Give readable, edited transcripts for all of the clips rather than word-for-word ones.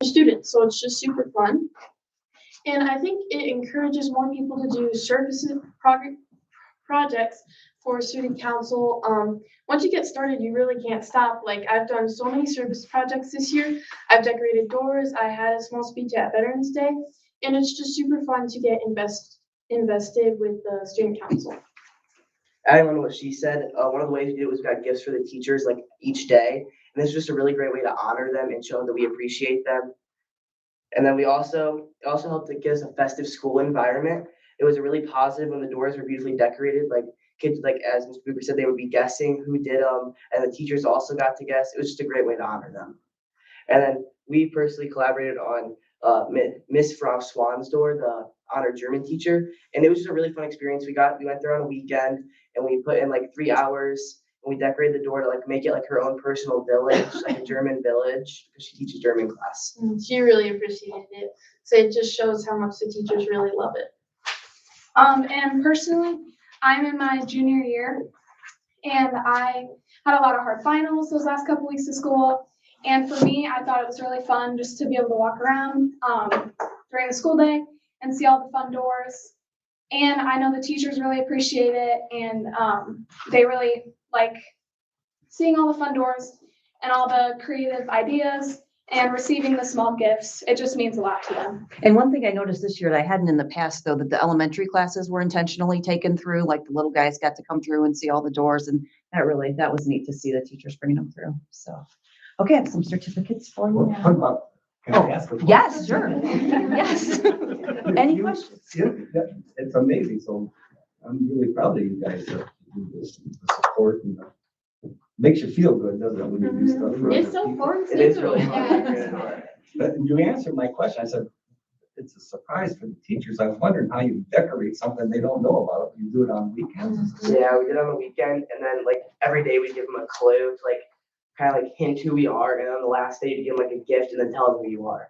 students. So it's just super fun. And I think it encourages more people to do services projects for student council. Once you get started, you really can't stop. Like I've done so many service projects this year. I've decorated doors. I had a small speech at Veterans Day, and it's just super fun to get invested with the student council. Adding on to what she said, one of the ways we did it was we got gifts for the teachers like each day, and this is just a really great way to honor them and show that we appreciate them. And then it also helped to give us a festive school environment. It was a really positive when the doors were beautifully decorated. Like kids, like as Ms. Booper said, they would be guessing who did them, and the teachers also got to guess. It was just a great way to honor them. And then we personally collaborated on Miss Francois's door, the honored German teacher, and it was just a really fun experience. We went there on a weekend, and we put in like 3 hours, and we decorated the door to like make it like her own personal village, like a German village, because she teaches German class. She really appreciated it. So it just shows how much the teachers really love it. And personally, I'm in my junior year, and I had a lot of hard finals those last couple weeks of school. And for me, I thought it was really fun just to be able to walk around during the school day and see all the fun doors. And I know the teachers really appreciate it, and they really like seeing all the fun doors and all the creative ideas and receiving the small gifts. It just means a lot to them. And one thing I noticed this year that I hadn't in the past, though, that the elementary classes were intentionally taken through, like the little guys got to come through and see all the doors, and that was neat to see the teachers bringing them through. So, okay, I have some certificates for you now. Can I ask a question? Yes, sure. Yes. Any questions? It's amazing. So I'm really proud of you guys that do this, the support, and makes you feel good, doesn't it, when you do stuff for It's other so people? fun It is too. really fun. Yeah. But you answered my question. I said, it's a surprise for the teachers. I was wondering how you decorate something they don't know about. You do it on weekends. Yeah, we did it on the weekend, and then like every day we give them a clue to like kind of like hint who we are, and on the last day you give them like a gift and then tell them who you are.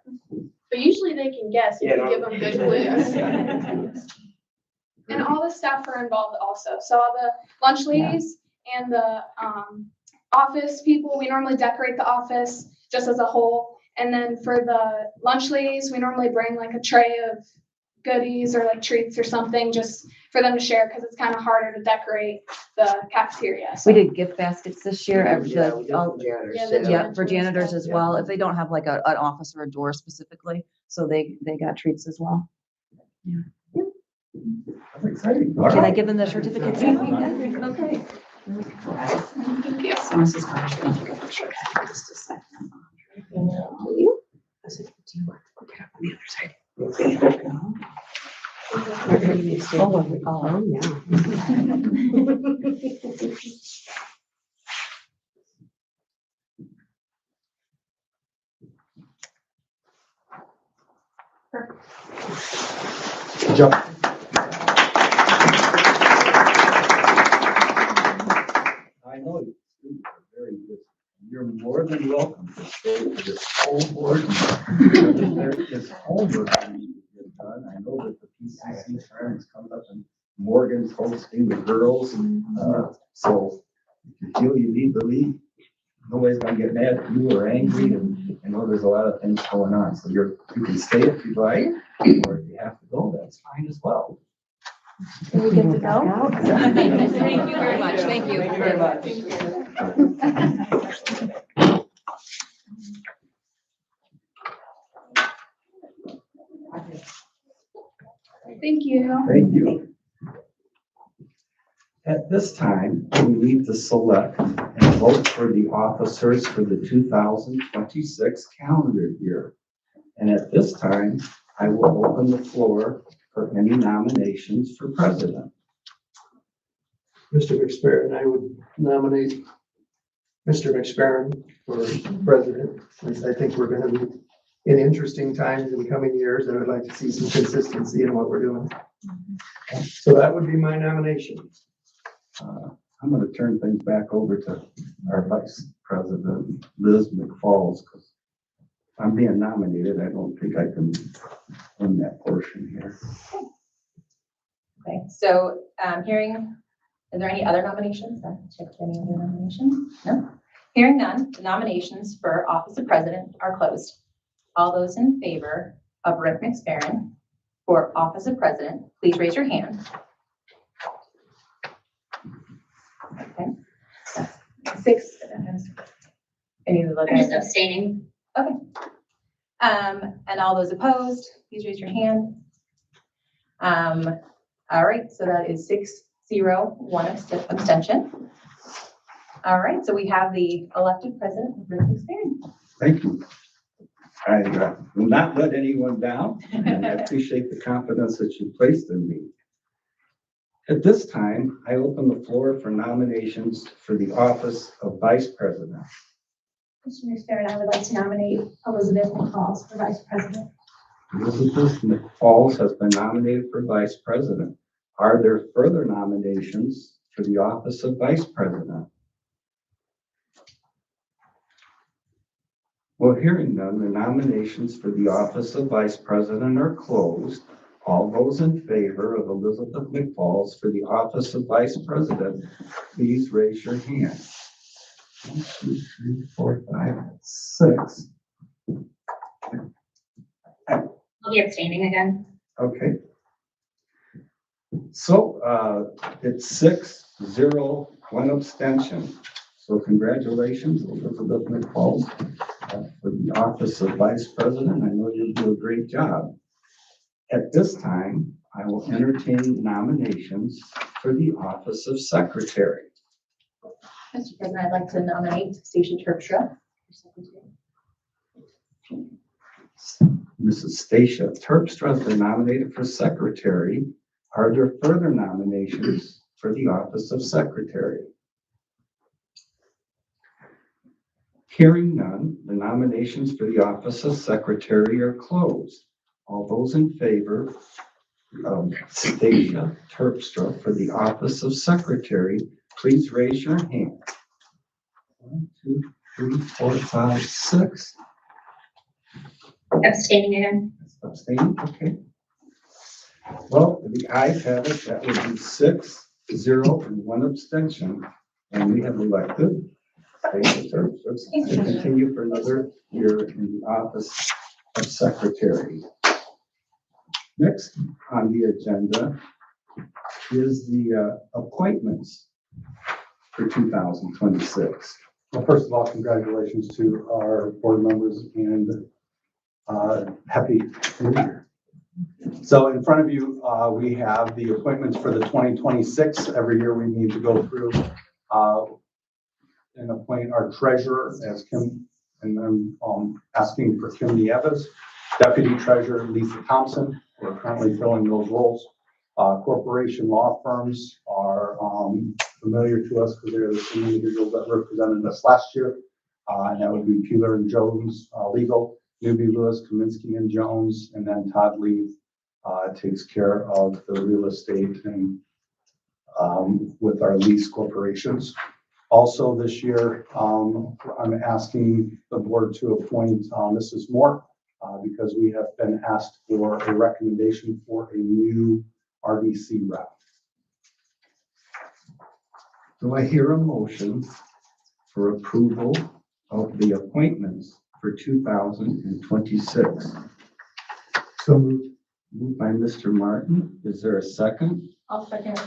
But usually they can guess if you give them good clues. And all the staff are involved also. So all the lunch ladies and the office people, we normally decorate the office just as a whole. And then for the lunch ladies, we normally bring like a tray of goodies or like treats or something just for them to share, because it's kind of harder to decorate the cafeteria. So. We did gift baskets this year. Yeah, we did it for janitors. Yeah, the too. Yeah, for janitors as Yeah. well, if they don't have like an office or a door specifically, so they got treats as well. That's exciting. All Can I right. give them the certificates? Okay. Thank you. So Mrs. Carter, thank you. Just a second. I said, do you want to look it up on the other side? Oh, yeah. Good job. I know you students are very good. You're more than welcome to stay for this whole board. There is homework that needs to get done. I know that the PCC tournament comes up and Morgan's hosting the girls. So if you feel you need to leave, nobody's gonna get mad at you or angry, and I know there's a lot of things going on. So you can stay if you'd like, or if you have to go, that's fine as well. Can we get to go? Thank you very much. Thank you. Thank you very much. Thank you. Thank you. At this time, we need to select and vote for the officers for the 2026 calendar year. And at this time, I will open the floor for any nominations for president. Mr. McSparron, I would nominate Mr. McSparron for president, since I think we're gonna be in interesting times in coming years, and I'd like to see some consistency in what we're doing. So that would be my nomination. I'm going to turn things back over to our vice president, Liz McFalls, because I'm being nominated. I don't think I can win that portion here. Okay, so is there any other nominations? Check any other nominations? No? Hearing none, the nominations for office of president are closed. All those in favor of Rick McFerrin for office of president, please raise your hand. Okay. 6. Any of the I'm just abstaining. And all those opposed, please raise your hand. All right, so that is 6-0, 1 abstention. All right, so we have the elected president of Rick McFerrin. Thank you. I will not let anyone down, and I appreciate the confidence that you placed in me. At this time, I open the floor for nominations for the office of vice president. Mr. McFerrin, I would like to nominate Elizabeth McFalls for vice president. Elizabeth McFalls has been nominated for vice president. Are there further nominations for the office of vice president? Well, hearing none, the nominations for the office of vice president are closed. All those in favor of Elizabeth McFalls for the office of vice president, please raise your hand. 1, 2, 3, 4, 5, 6. I'll be abstaining again. Okay. So it's 6-0, 1 abstention. So congratulations, Elizabeth McFalls, for the office of vice president. I know you'll do a great job. At this time, I will entertain nominations for the office of secretary. Mr. President, I'd like to nominate Stacia Terpstra for secretary. Mrs. Stacia Terpstra has been nominated for secretary. Are there further nominations for the office of secretary? Hearing none, the nominations for the office of secretary are closed. All those in favor of Stacia Terpstra for the office of secretary, please raise your hand. 1, 2, 3, 4, 5, 6. Abstaining again. Abstain, okay. Well, the ayes have it. That would be 6-0 and 1 abstention. And we have elected Stacia Terpstra to continue for another year in the office of secretary. Next on the agenda is the appointments for 2026. Well, first of all, congratulations to our board members and happy New Year. So in front of you, we have the appointments for the 2026. Every year we need to go through and appoint our treasurer as Kim, and I'm asking for Kim Nieves, deputy treasurer Lisa Thompson. We're currently filling those roles. Corporation law firms are familiar to us because they're the same individuals that represented us last year. And that would be Peeler and Jones Legal, Newby Lewis, Kaminsky and Jones, and then Todd Lee takes care of the real estate and with our lease corporations. Also this year, I'm asking the board to appoint Mrs. Moore because we have been asked for a recommendation for a new RDC rep. Do I hear a motion for approval of the appointments for 2026? So moved. Moved by Mr. Martin. Is there a second? I'll second.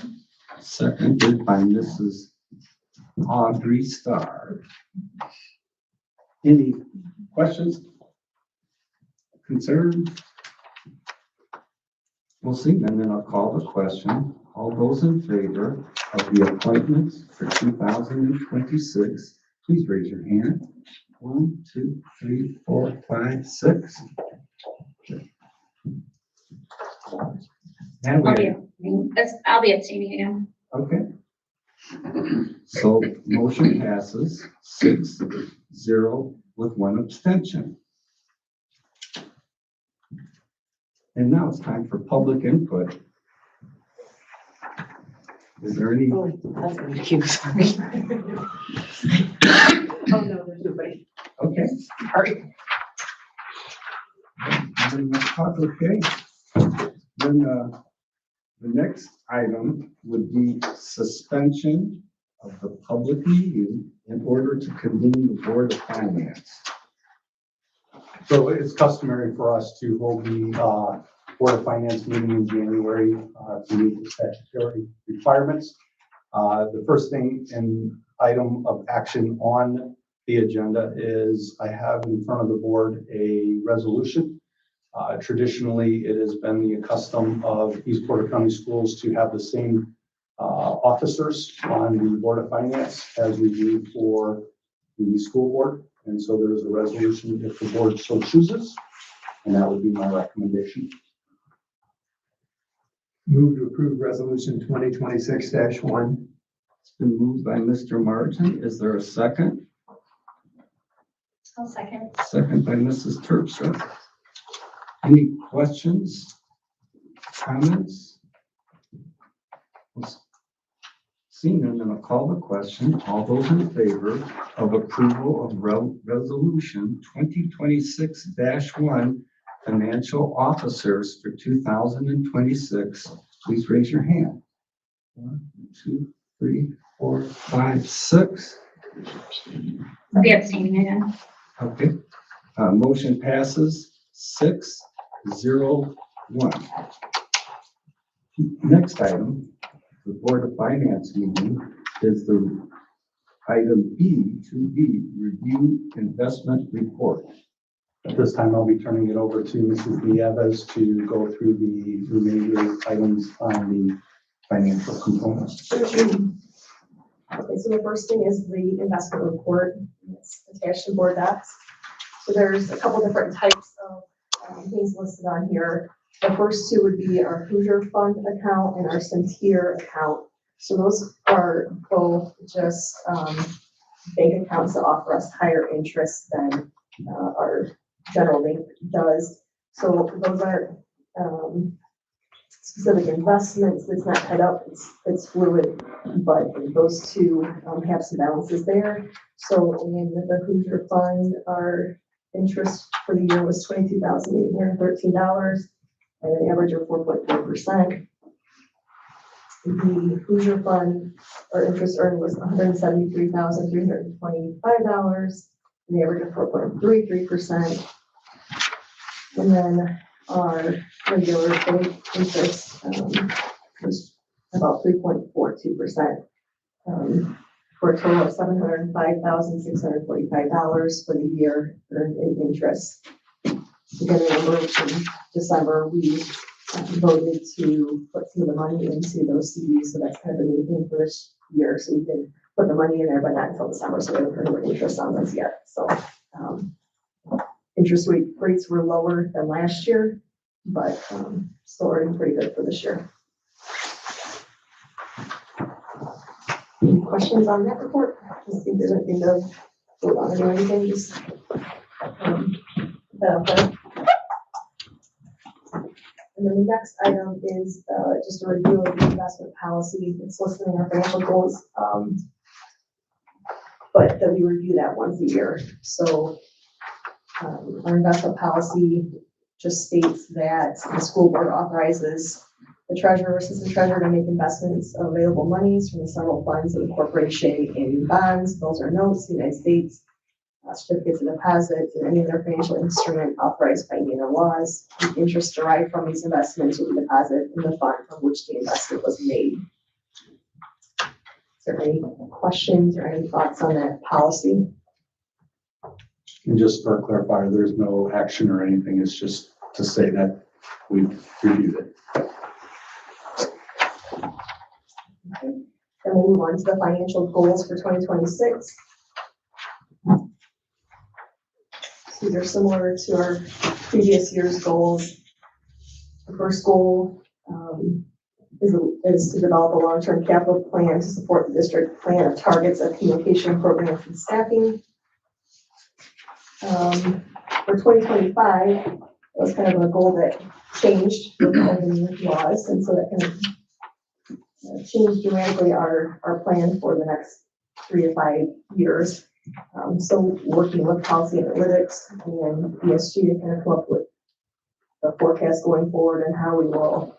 Seconded by Mrs. Audrey Starr. Any questions? Concerns? We'll see, and then I'll call the question. All those in favor of the appointments for 2026, please raise your hand. 1, 2, 3, 4, 5, 6. And I'll be abstaining again. okay. So motion passes 6-0 with 1 abstention. And now it's time for public input. Is there any? Oh, that's a cue, sorry. Oh, no, there's nobody. Okay. Sorry. Okay. Then the next item would be suspension of the public meeting in order to convene the Board of Finance. So it's customary for us to hold the Board of Finance meeting in January to meet the statutory requirements. The first thing and item of action on the agenda is I have in front of the board a resolution. Traditionally, it has been the custom of East Porter County Schools to have the same officers on the Board of Finance as we do for the school board. And so there is a resolution if the board so chooses, and that would be my recommendation. Move to approve resolution 2026-1. It's been moved by Mr. Martin. Is there a second? I'll second. Second by Mrs. Terpstra. Any questions, comments? Seeing none, I'm going to call the question. All those in favor of approval of resolution 2026-1, financial officers for 2026, please raise your hand. 1, 2, 3, 4, 5, 6. I'll be abstaining again. Okay. Motion passes 6-0-1. Next item, the Board of Finance meeting is the item B2B, review investment report. At this time, I'll be turning it over to Mrs. Nieves to go through the remainder items on the financial components. Okay, so the first thing is the investment report. It's attached to board docs. So there's a couple different types of things listed on here. The first two would be our Hoosier Fund account and our Centeer account. So those are both just bank accounts that offer us higher interest than our general bank does. So those are specific investments. It's not tied up, it's fluid, but those two have some balances there. So in the Hoosier Fund, our interest for the year was $22,813 and an average of 4.4%. The Hoosier Fund, our interest earned was $173,325 and the average of 4.33%. And then our regular bank interest was about 3.42%, for a total of $705,645 for the year earned in interest. Again, remember from December, we voted to put some of the money into those CDs, so that's kind of a new thing for this year. So we can put the money in there, but not until December, so we haven't heard what interest on this yet. So interest rates were lower than last year, but still earning pretty good for this year. Any questions on that report? I don't think there's anything to vote on or do anything, just okay. And then the next item is just a review of the investment policy. It's listed in our financial goals, but that we review that once a year. So our investment policy just states that the school board authorizes the treasurer, assistant treasurer to make investments of available monies from the several funds of the corporation in bonds, bills or notes, in the United States, certificates of deposit, and any other financial instrument authorized by Indiana laws. The interest derived from these investments will be deposited in the fund from which the investment was made. Is there any questions or any thoughts on that policy? And just for a clarifier, there's no action or anything. It's just to say that we've reviewed it. Okay. Then we'll move on to the financial goals for 2026. So these are similar to our previous year's goals. The first goal is to develop a long-term capital plan to support the district plan of targets of communication programs and staffing. For 2025, it was kind of a goal that changed with the laws, and so that kind of changed dramatically our plan for the next 3 to 5 years. So working with policy analytics and ESG to kind of come up with the forecast going forward and how we will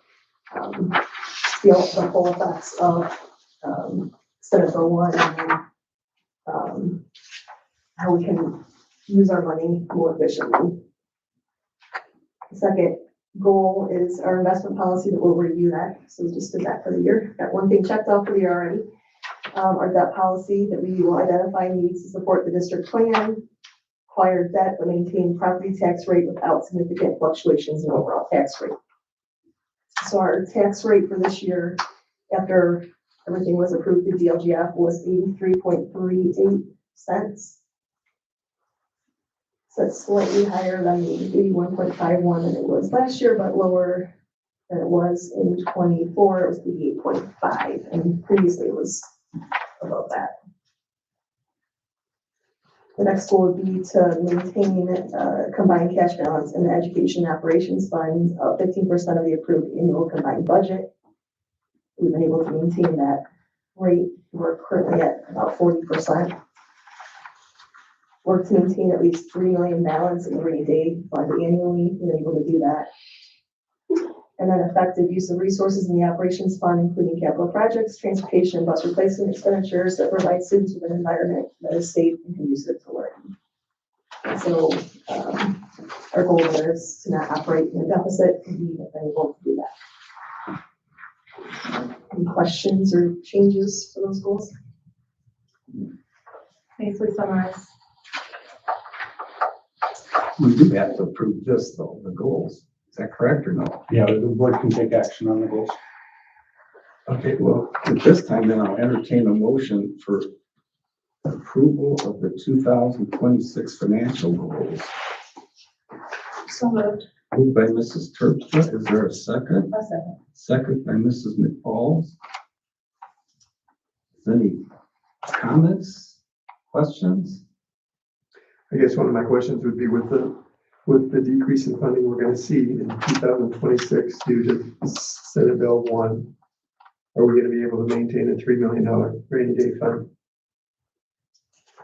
feel the full effects of Senate Bill 1 and how we can use our money more efficiently. The second goal is our investment policy that we'll review that. So we just did that for the year. Got one thing checked off for the year already. Our debt policy that we will identify needs to support the district plan, acquire debt, but maintain property tax rate without significant fluctuations in overall tax rate. So our tax rate for this year, after everything was approved through DLGF, was 83.38 cents. So it's slightly higher than the 81.51 that it was last year, but lower than it was in 24. It was 88.5, and previously it was above that. The next goal would be to maintain combined cash balance in the education operations fund of 15% of the approved annual combined budget. We've been able to maintain that rate. We're currently at about 40%. Work to maintain at least $3 million balance in the rainy day fund annually. We've been able to do that. And then effective use of resources in the operations fund, including capital projects, transportation, and bus replacement expenditures that provide students with an environment that is safe and conducive to learning. And so our goal there is to not operate in a deficit, and we've been able to do that. Any questions or changes for those goals? Nicely summarized. We do have to approve this though, the goals. Is that correct or no? Yeah, the board can take action on the goals. Okay, well, at this time then I'll entertain a motion for approval of the 2026 financial goals. So moved. Moved by Mrs. Terpstra. Is there a second? A second. Second by Mrs. McFalls. Any comments, questions? I guess one of my questions would be with the decrease in funding we're gonna see in 2026 due to Senate Bill 1, are we gonna be able to maintain a $3 million rainy day fund?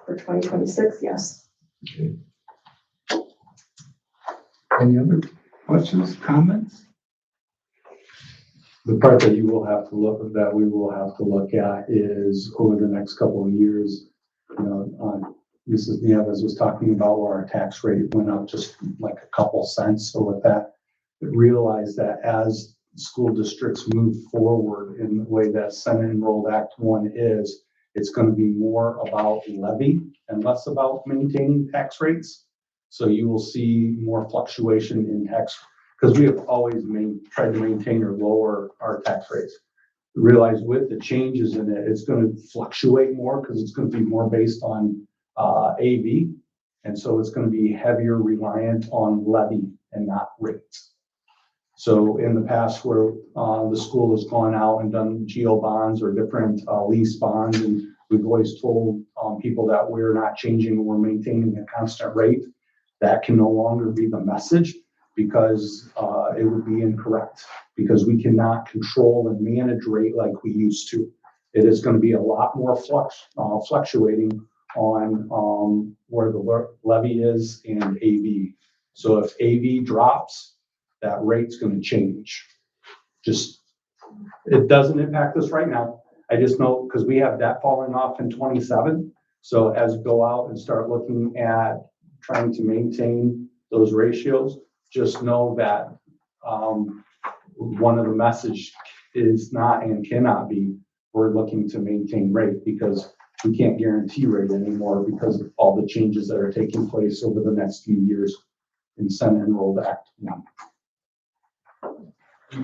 For 2026, yes. Okay. Any other questions, comments? The part that you will have to look, that we will have to look at is over the next couple of years, you know, Mrs. Nieves was talking about where our tax rate went up just like a couple cents. So with that, realize that as school districts move forward in the way that Senate Enrolled Act 1 is, it's going to be more about levy and less about maintaining tax rates. So you will see more fluctuation in tax, because we have always tried to maintain or lower our tax rates. Realize with the changes in it, it's going to fluctuate more because it's going to be more based on AV. And so it's going to be heavier reliant on levy and not rates. So in the past where the school has gone out and done GO bonds or different lease bonds, and we've always told people that we're not changing, we're maintaining a constant rate, that can no longer be the message because it would be incorrect, because we cannot control and manage rate like we used to. It is going to be a lot more fluctuating on where the levy is and AV. So if AV drops, that rate's going to change. Just, it doesn't impact us right now. I just know because we have that falling off in 27. So as we go out and start looking at trying to maintain those ratios, just know that one of the message is not and cannot be we're looking to maintain rate, because we can't guarantee rate anymore because of all the changes that are taking place over the next few years in Senate Enrolled Act 1.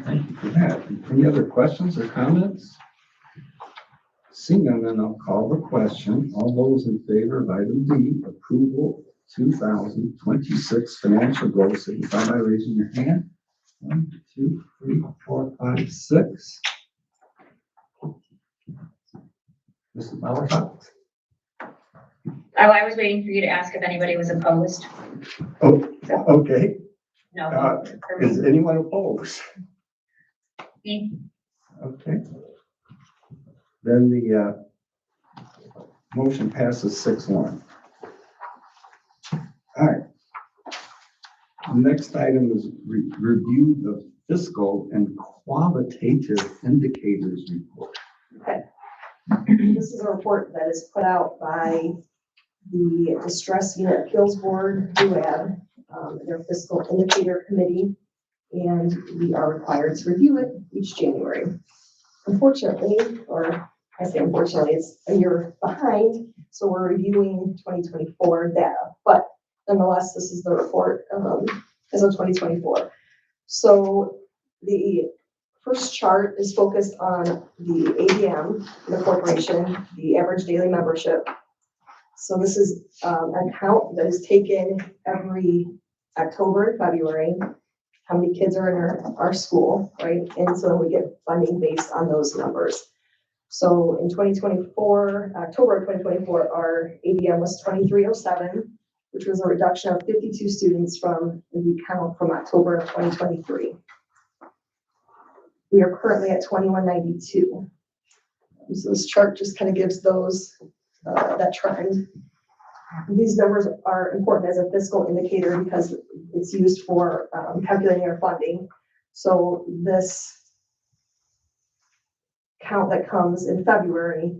Thank you for that. Any other questions or comments? Seeing none, then I'll call the question. All those in favor of item D, approval 2026 financial goals, signify by raising your hand. 1, 2, 3, 4, 5, 6. Mrs. Malakoff. Oh, I was waiting for you to ask if anybody was opposed. Oh, okay. No. for me. Is anyone opposed? Me. Okay. Then the motion passes 6-1. All right. Next item is review the fiscal and qualitative indicators report. Okay. This is a report that is put out by the Distress Unit Appeals Board, DUAB. their fiscal indicator committee, and we are required to review it each January. Unfortunately, or I say unfortunately, it's a year behind, so we're reviewing 2024 data, but nonetheless, this is the report as of 2024. So the first chart is focused on the ADM, the corporation, the average daily membership. So this is an count that is taken every October and February, how many kids are in our school, right? And so we get funding based on those numbers. So in 2024, October of 2024, our ADM was 2307, which was a reduction of 52 students from the count from October of 2023. We are currently at 2192. So this chart just kind of gives those that trend. These numbers are important as a fiscal indicator because it's used for calculating our funding. So this count that comes in February,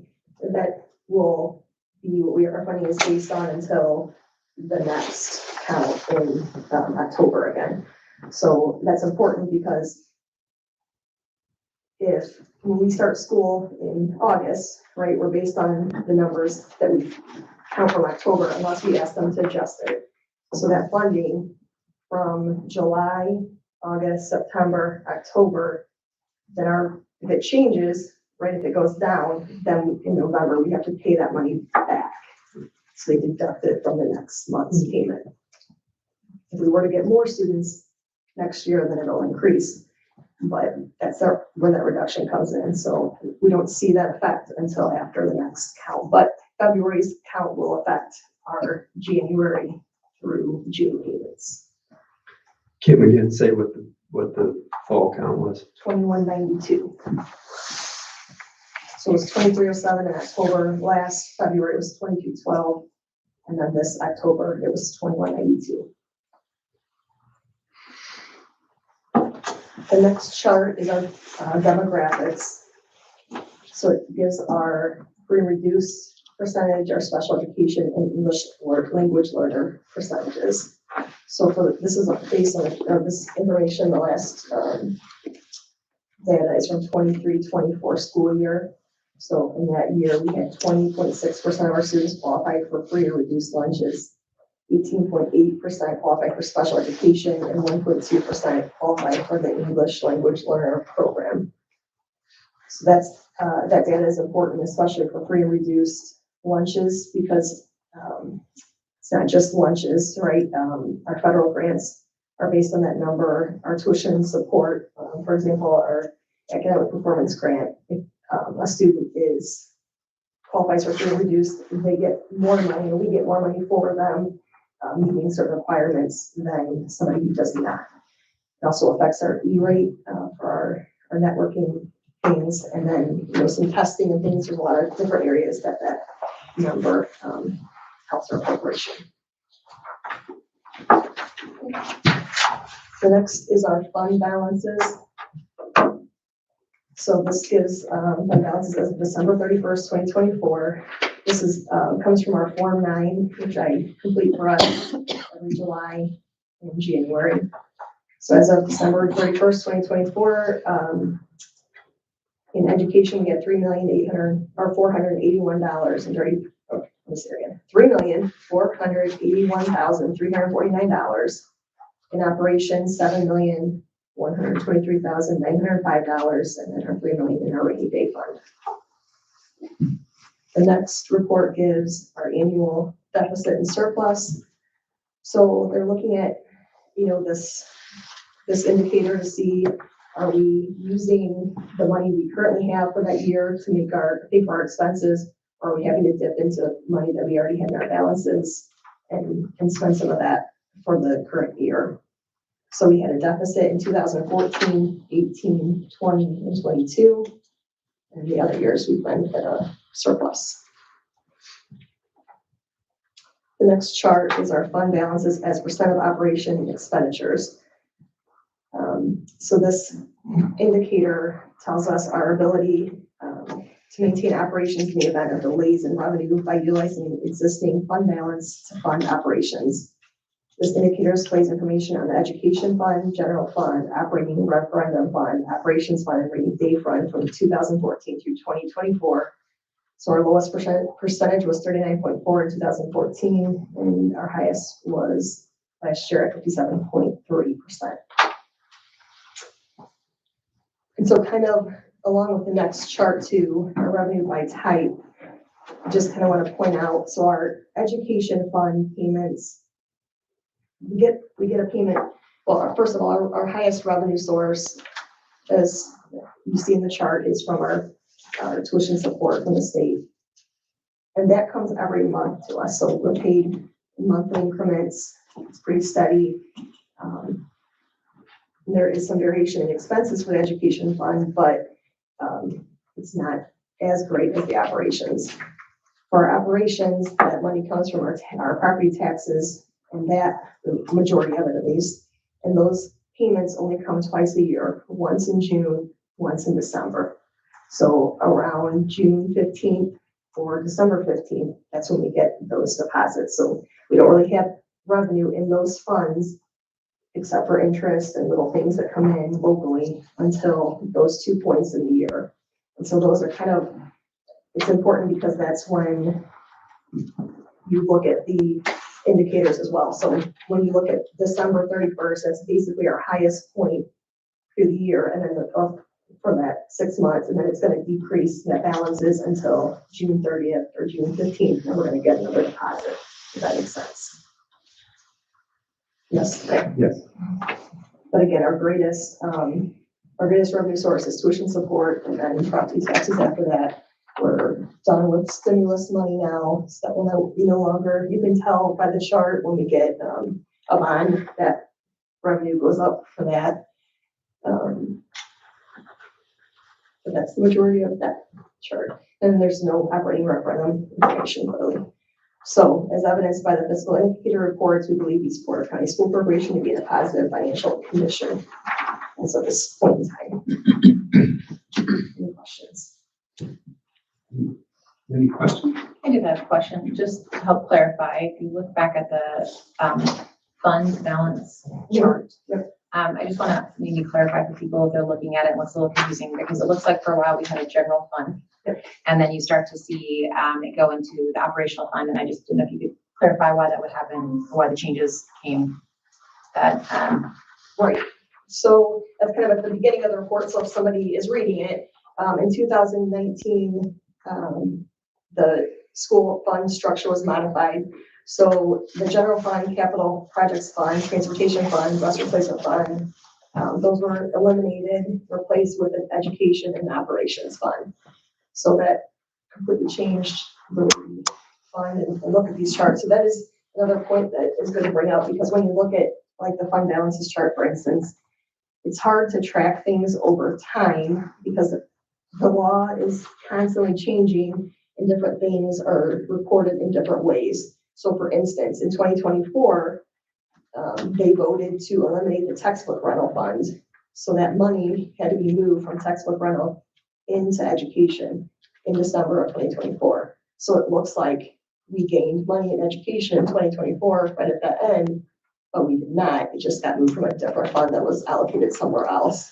that will be what our funding is based on until the next count in October again. So that's important because when we start school in August, right, we're based on the numbers that we count from October unless we ask them to adjust it. So that funding from July, August, September, October, then if it changes, right, if it goes down, then in November, we have to pay that money back. So they deduct it from the next month's payment. If we were to get more students next year, then it'll increase. But that's where that reduction comes in. So we don't see that effect until after the next count. But February's count will affect our January through June payments. Kim, again, say what the fall count was. 2192. So it was 2307 in October. Last February it was 2212. And then this October it was 2192. The next chart is our demographics. So it gives our free and reduced percentage, our special education and English language learner percentages. So this is based on this information, the last data is from 23-24 school year. So in that year, we had 20.6% of our students qualified for free or reduced lunches, 18.8% qualified for special education, and 1.2% qualified for the English language learner program. So that data is important, especially for free and reduced lunches, because it's not just lunches, right? Our federal grants are based on that number. Our tuition support, for example, our academic performance grant, if a student qualifies for free and reduced, they get more money, and we get more money for them meeting certain requirements than somebody who does not. It also affects our E-rate for our networking things, and then some testing and things. There's a lot of different areas that number helps our corporation. The next is our fund balances. So this gives fund balances as of December 31st, 2024. This comes from our Form 9, which I complete for us every July and January. So as of December 31st, 2024, in education, we had $3,481,349. In operations, $7,123,905, and then our $3 million in our rainy day fund. The next report gives our annual deficit and surplus. So they're looking at, this indicator to see, are we using the money we currently have for that year to pay for our expenses, or are we having to dip into money that we already had in our balances and spend some of that for the current year? So we had a deficit in 2014, 18, 20, and 22. And the other years we've been at a surplus. The next chart is our fund balances as percent of operation expenditures. So this indicator tells us our ability to maintain operations in the event of delays in revenue by utilizing existing fund balance to fund operations. This indicator displays information on the education fund, general fund, operating referendum fund, operations fund, and rainy day fund from 2014 through 2024. So our lowest percentage was 39.4 in 2014, and our highest was last year at 57.3%. And so kind of along with the next chart too, our revenue by type, just kind of want to point out, so our education fund payments, we get a payment, well, first of all, our highest revenue source, as you see in the chart, is from our tuition support from the state. And that comes every month to us, so we're paid in monthly increments, it's pretty steady. There is some variation in expenses for the education fund, but it's not as great as the operations. For our operations, that money comes from our property taxes, and that, the majority of it at least, and those payments only come twice a year, once in June, once in December. So around June 15th or December 15th, that's when we get those deposits. So we don't really have revenue in those funds except for interest and little things that come in locally until those 2 points in the year. And so those are kind of, it's important because that's when you look at the indicators as well. So when you look at December 31st, that's basically our highest point through the year, and then for that 6 months, and then it's going to decrease net balances until June 30th or June 15th, and we're going to get another deposit, if that makes sense. Yes. Yes. But again, our greatest revenue source is tuition support, and then property taxes after that. We're done with stimulus money now, so that will be no longer, you can tell by the chart when we get a bond, that revenue goes up for that. But that's the majority of that chart. And there's no operating referendum information clearly. So as evidenced by the fiscal indicator reports, we believe East Porter County School Corporation to be in a positive financial condition as of this point in time. Any questions? Any questions? I do have a question, just to help clarify. If you look back at the fund balance chart, I just want to maybe clarify for people if they're looking at it, what's a little confusing, because it looks like for a while we had a general fund. And then you start to see it go into the operational fund, and I just didn't know if you could clarify why that would happen, or why the changes came. Right. So that's kind of at the beginning of the report, so if somebody is reading it, in 2019, the school fund structure was modified. So the general fund, capital projects fund, transportation fund, bus replacement fund, those were eliminated, replaced with an education and operations fund. So that completely changed the way we fund and look at these charts. So that is another point that is good to bring up, because when you look at like the fund balances chart, for instance, it's hard to track things over time because the law is constantly changing and different things are reported in different ways. So for instance, in 2024, they voted to eliminate the textbook rental fund. So that money had to be moved from textbook rental into education in December of 2024. So it looks like we gained money in education in 2024, but at the end, but we did not. It just got moved from a different fund that was allocated somewhere else.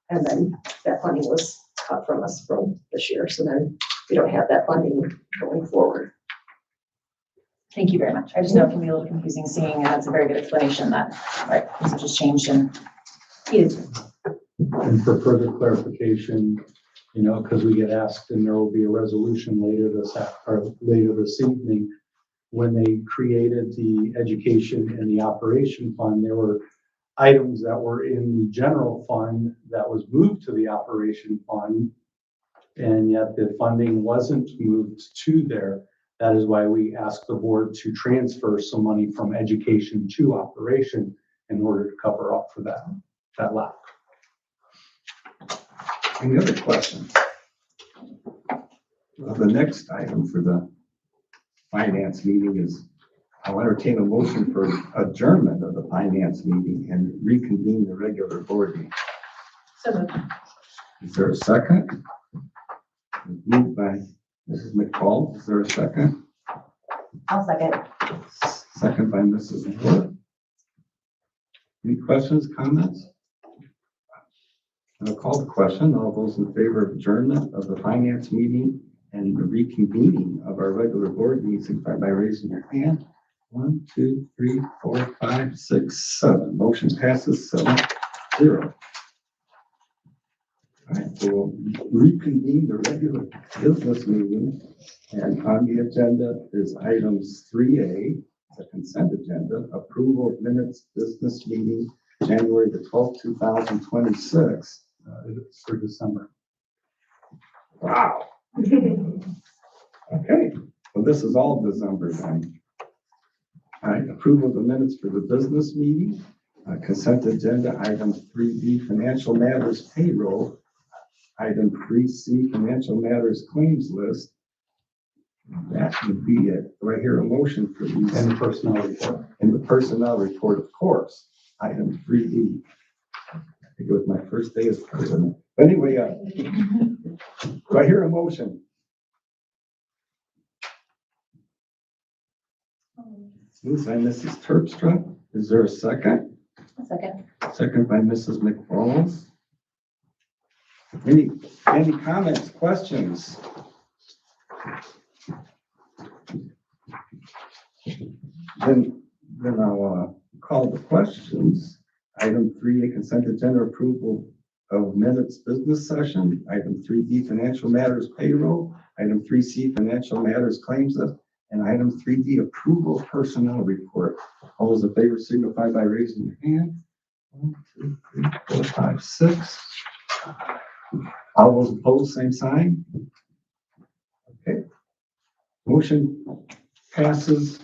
And then that funding was cut from us from this year. So then we don't have that funding going forward. Thank you very much. I just know it can be a little confusing seeing, it's a very good explanation that, right, things have just changed and needed to. And for further clarification, you know, because we get asked, and there will be a resolution later this evening, when they created the education and the operation fund, there were items that were in the general fund that was moved to the operation fund, and yet the funding wasn't moved to there. That is why we asked the board to transfer some money from education to operation in order to cover up for that lack. Any other questions? Well, the next item for the finance meeting is, I'll entertain a motion for adjournment of the finance meeting and reconvene the regular board meeting. So moved. Is there a second? Moved by Mrs. McCall. Is there a second? I'll second. Second by Mrs. Wood. Any questions, comments? I'll call the question. All those in favor of adjournment of the finance meeting and the reconvening of our regular board meeting, signify by raising your hand. 1, 2, 3, 4, 5, 6, 7. Motion passes 7-0. All right, so we'll reconvene the regular business meeting, and on the agenda is items 3A, the consent agenda, approval of minutes business meeting, January the 12th, 2026. It's for December. Wow. Okay, well, this is all December then. All right, approval of the minutes for the business meeting, consent agenda, item 3B, financial matters payroll, item 3C, financial matters claims list. That would be it. Do I hear a motion for these? And the personnel report. In the personnel report, of course, item 3E. I think it was my first day as president. But anyway, do I hear a motion? Moved by Mrs. Terpstra. Is there a second? A second. Second by Mrs. McFalls. Any comments, questions? Then I'll call the questions. Item 3A, consent agenda approval of minutes business session. Item 3B, financial matters payroll. Item 3C, financial matters claims list. And item 3D, approval of personnel report. All those in favor signify by raising your hand. 1, 2, 3, 4, 5, 6. All those opposed, same sign. Okay. Motion passes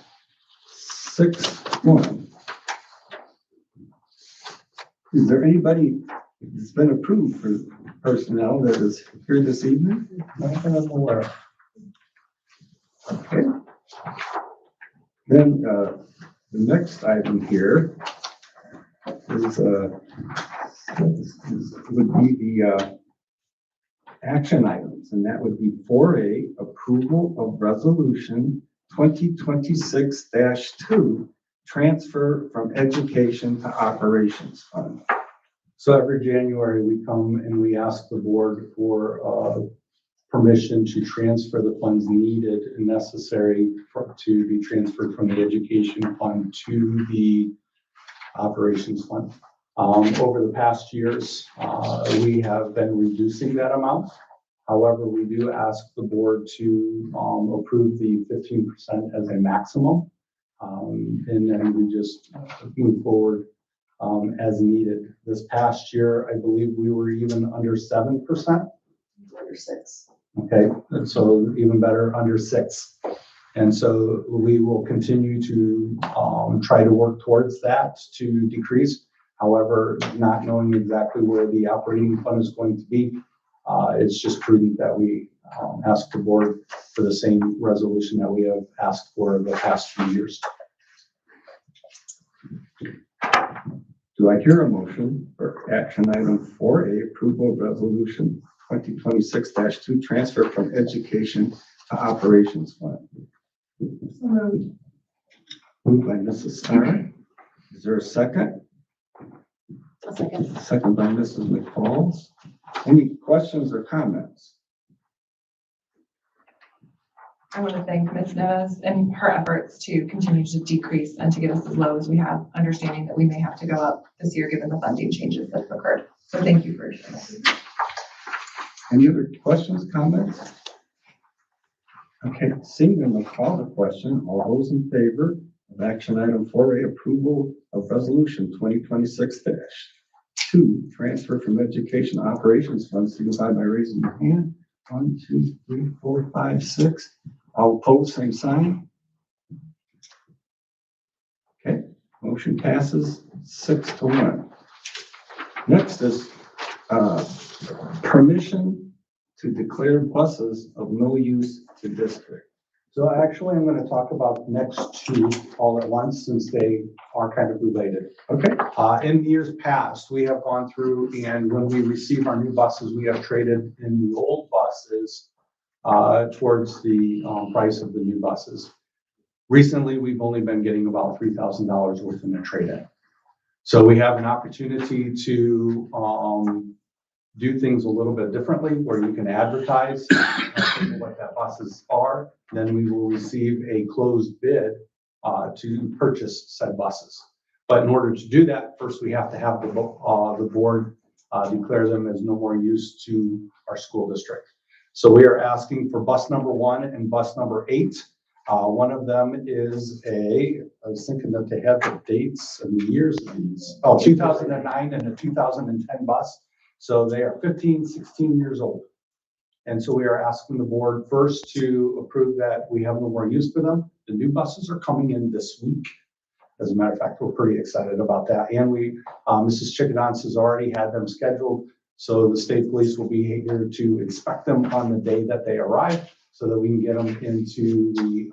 6-1. Is there anybody that's been approved for personnel that is here this evening? Nothing I'm aware of. Okay. Then the next item here is would be the action items, and that would be 4A, approval of resolution 2026-2, transfer from education to operations fund. So every January, we come and we ask the board for permission to transfer the funds needed and necessary to be transferred from the education fund to the operations fund. Over the past years, we have been reducing that amount. However, we do ask the board to approve the 15% as a maximum. And then we just move forward as needed. This past year, I believe we were even under 7%. Under 6. Okay, and so even better, under 6. And so we will continue to try to work towards that to decrease. However, not knowing exactly where the operating fund is going to be, it's just prudent that we ask the board for the same resolution that we have asked for the past few years. Do I hear a motion for action item 4A, approval of resolution 2026-2, transfer from education to operations fund? Moved by Mrs. Starr. Is there a second? A second. Second by Mrs. McFalls. Any questions or comments? I want to thank Ms. Neves and her efforts to continue to decrease and to get us as low as we have, understanding that we may have to go up this year given the funding changes that have occurred. So thank you for sharing that. Any other questions, comments? Okay, seeing them, I'll call the question. All those in favor of action item 4A, approval of resolution 2026-2, transfer from education operations fund, signify by raising your hand. 1, 2, 3, 4, 5, 6. All opposed, same sign. Okay, motion passes 6-1. Next is permission to declare buses of no use to district. So actually, I'm going to talk about the next two all at once since they are kind of related. Okay. In years past, we have gone through, and when we receive our new buses, we have traded in the old buses towards the price of the new buses. Recently, we've only been getting about $3,000 worth in the trade-in. So we have an opportunity to do things a little bit differently, where you can advertise what that buses are. Then we will receive a closed bid to purchase said buses. But in order to do that, first we have to have the board declare them as no more use to our school district. So we are asking for bus number 1 and bus number 8. One of them is I was thinking that they had the dates and the years of these. 2009 and a 2010 bus. So they are 15, 16 years old. And so we are asking the board first to approve that we have no more use for them. The new buses are coming in this week. As a matter of fact, we're pretty excited about that. And Mrs. Chickenance has already had them scheduled. So the state police will be here to inspect them on the day that they arrive, so that we can get them into the,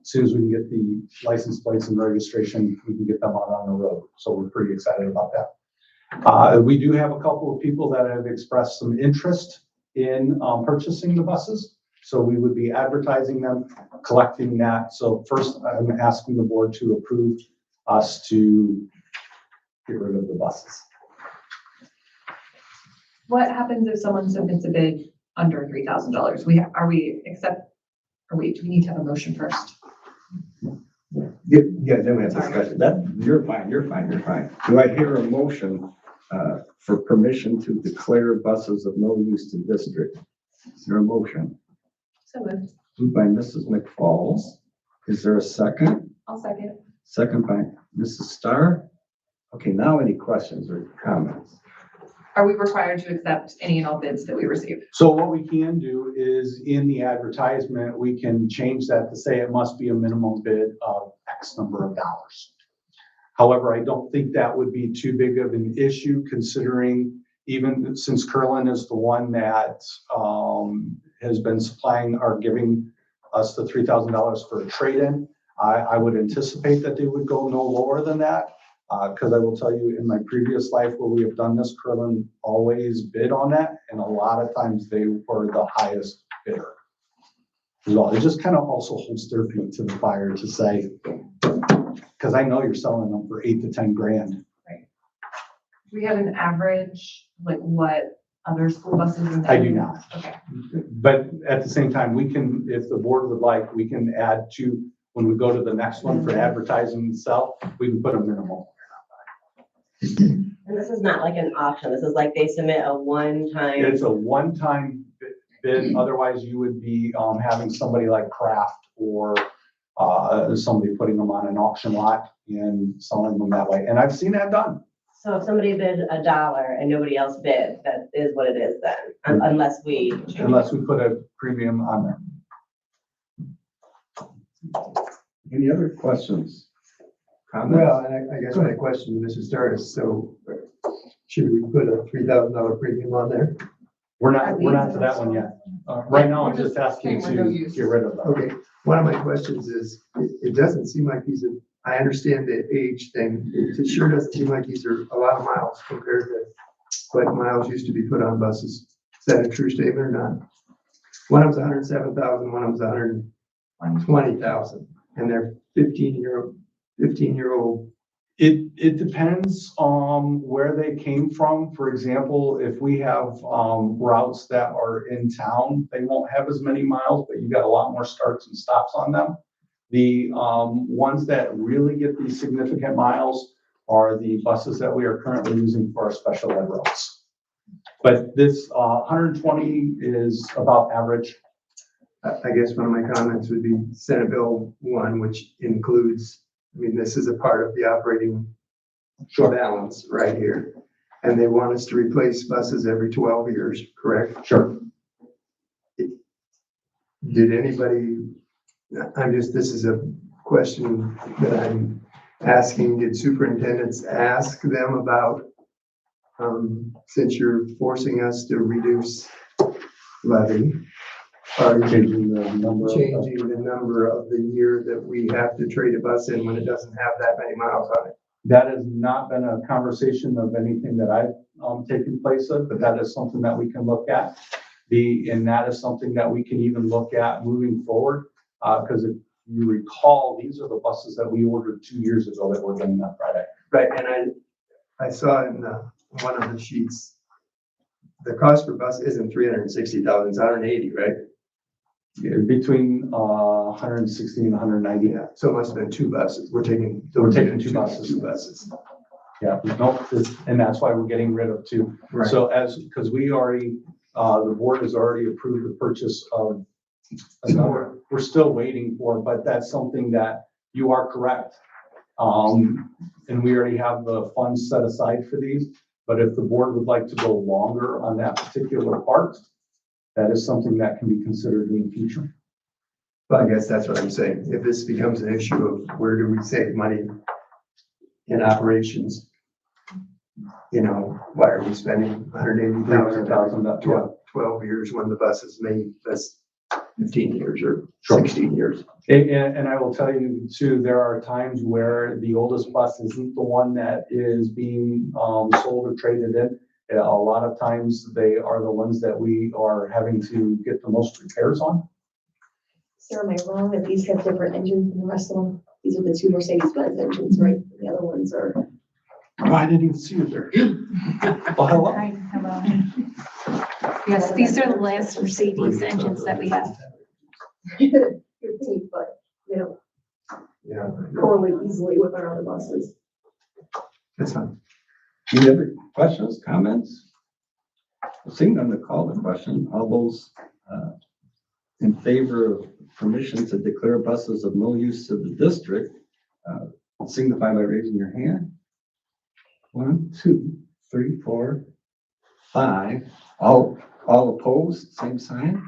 as soon as we can get the license plates and registration, we can get them out on the road. So we're pretty excited about that. We do have a couple of people that have expressed some interest in purchasing the buses. So we would be advertising them, collecting that. So first, I'm asking the board to approve us to get rid of the buses. What happens if someone submits a bid under $3,000? Do we need to have a motion first? Yeah, then we have discussion. You're fine. Do I hear a motion for permission to declare buses of no use to district? Is there a motion? So moved. Moved by Mrs. McFalls. Is there a second? I'll second. Second by Mrs. Starr. Okay, now any questions or comments? Are we required to accept any and all bids that we receive? So what we can do is in the advertisement, we can change that to say it must be a minimum bid of X number of dollars. However, I don't think that would be too big of an issue, considering even since Curlin is the one that has been supplying or giving us the $3,000 for a trade-in. I would anticipate that they would go no lower than that. Because I will tell you, in my previous life where we have done this, Curlin always bid on that, and a lot of times they were the highest bidder. Well, it just kind of also holds their feet to the fire to say, because I know you're selling them for 8 to 10 grand. Right. Do we have an average, like what other school buses in I do not. Okay. But at the same time, we can, if the board would like, we can add to, when we go to the next one for advertising itself, we can put a minimum. And this is not like an auction. This is like they submit a one-time. It's a one-time bid. Otherwise, you would be having somebody like Kraft or somebody putting them on an auction lot and selling them that way. And I've seen that done. So if somebody bid $1 and nobody else bid, that is what it is then, unless we. Unless we put a premium on there. Any other questions? Comments? Well, and I guess my question to Mrs. Starr is, so should we put a $3,000 premium on there? We're not to that one yet. Right now, I'm just asking to get rid of them. Okay, one of my questions is, it doesn't seem like these are, I understand the age thing. It sure doesn't seem like these are a lot of miles compared to what miles used to be put on buses. Is that a true statement or not? One of them's 107,000, one of them's 120,000, and they're 15-year-old. It depends on where they came from. For example, if we have routes that are in town, they won't have as many miles, but you got a lot more starts and stops on them. The ones that really get these significant miles are the buses that we are currently using for our special ed routes. But this 120 is about average. I guess one of my comments would be Senate Bill 1, which includes, I mean, this is a part of the operating balance right here. And they want us to replace buses every 12 years, correct? Sure. Did anybody, this is a question that I'm asking, did superintendents ask them about, since you're forcing us to reduce levy, are you Changing the number. changing the number of the year that we have to trade a bus in when it doesn't have that many miles on it? That has not been a conversation of anything that I've taken place of, but that is something that we can look at. And that is something that we can even look at moving forward. Because if you recall, these are the buses that we ordered 2 years ago that were getting on Friday. Right, and I saw in one of the sheets, the cost per bus isn't 360,000, it's 180, right? Between 160 and 190. Yeah, so it must have been two buses. We're taking two buses. Two buses. Yeah, no, and that's why we're getting rid of two. Right. So because we already, the board has already approved the purchase of another, we're still waiting for, but that's something that you are correct. And we already have the funds set aside for these, but if the board would like to go longer on that particular part, that is something that can be considered in the future. But I guess that's what I'm saying. If this becomes an issue of where do we save money in operations? You know, why are we spending 180,000 on 12 years when the buses may last 15 years or 16 years? And I will tell you too, there are times where the oldest bus isn't the one that is being sold or traded in. A lot of times they are the ones that we are having to get the most repairs on. Sir, am I wrong that these have different engines than the rest of them? These are the two Mercedes-Benz engines, right? The other ones are. Oh, I didn't even see it there. Well, hello. Hi, hello. Yes, these are the last Mercedes engines that we have. Your teeth, but they don't Yeah, correlate easily with our other buses. that's fine. Any other questions, comments? Seeing none, to call the question, all those in favor of permission to declare buses of no use to the district, signify by raising your hand. 1, 2, 3, 4, 5. All opposed, same sign.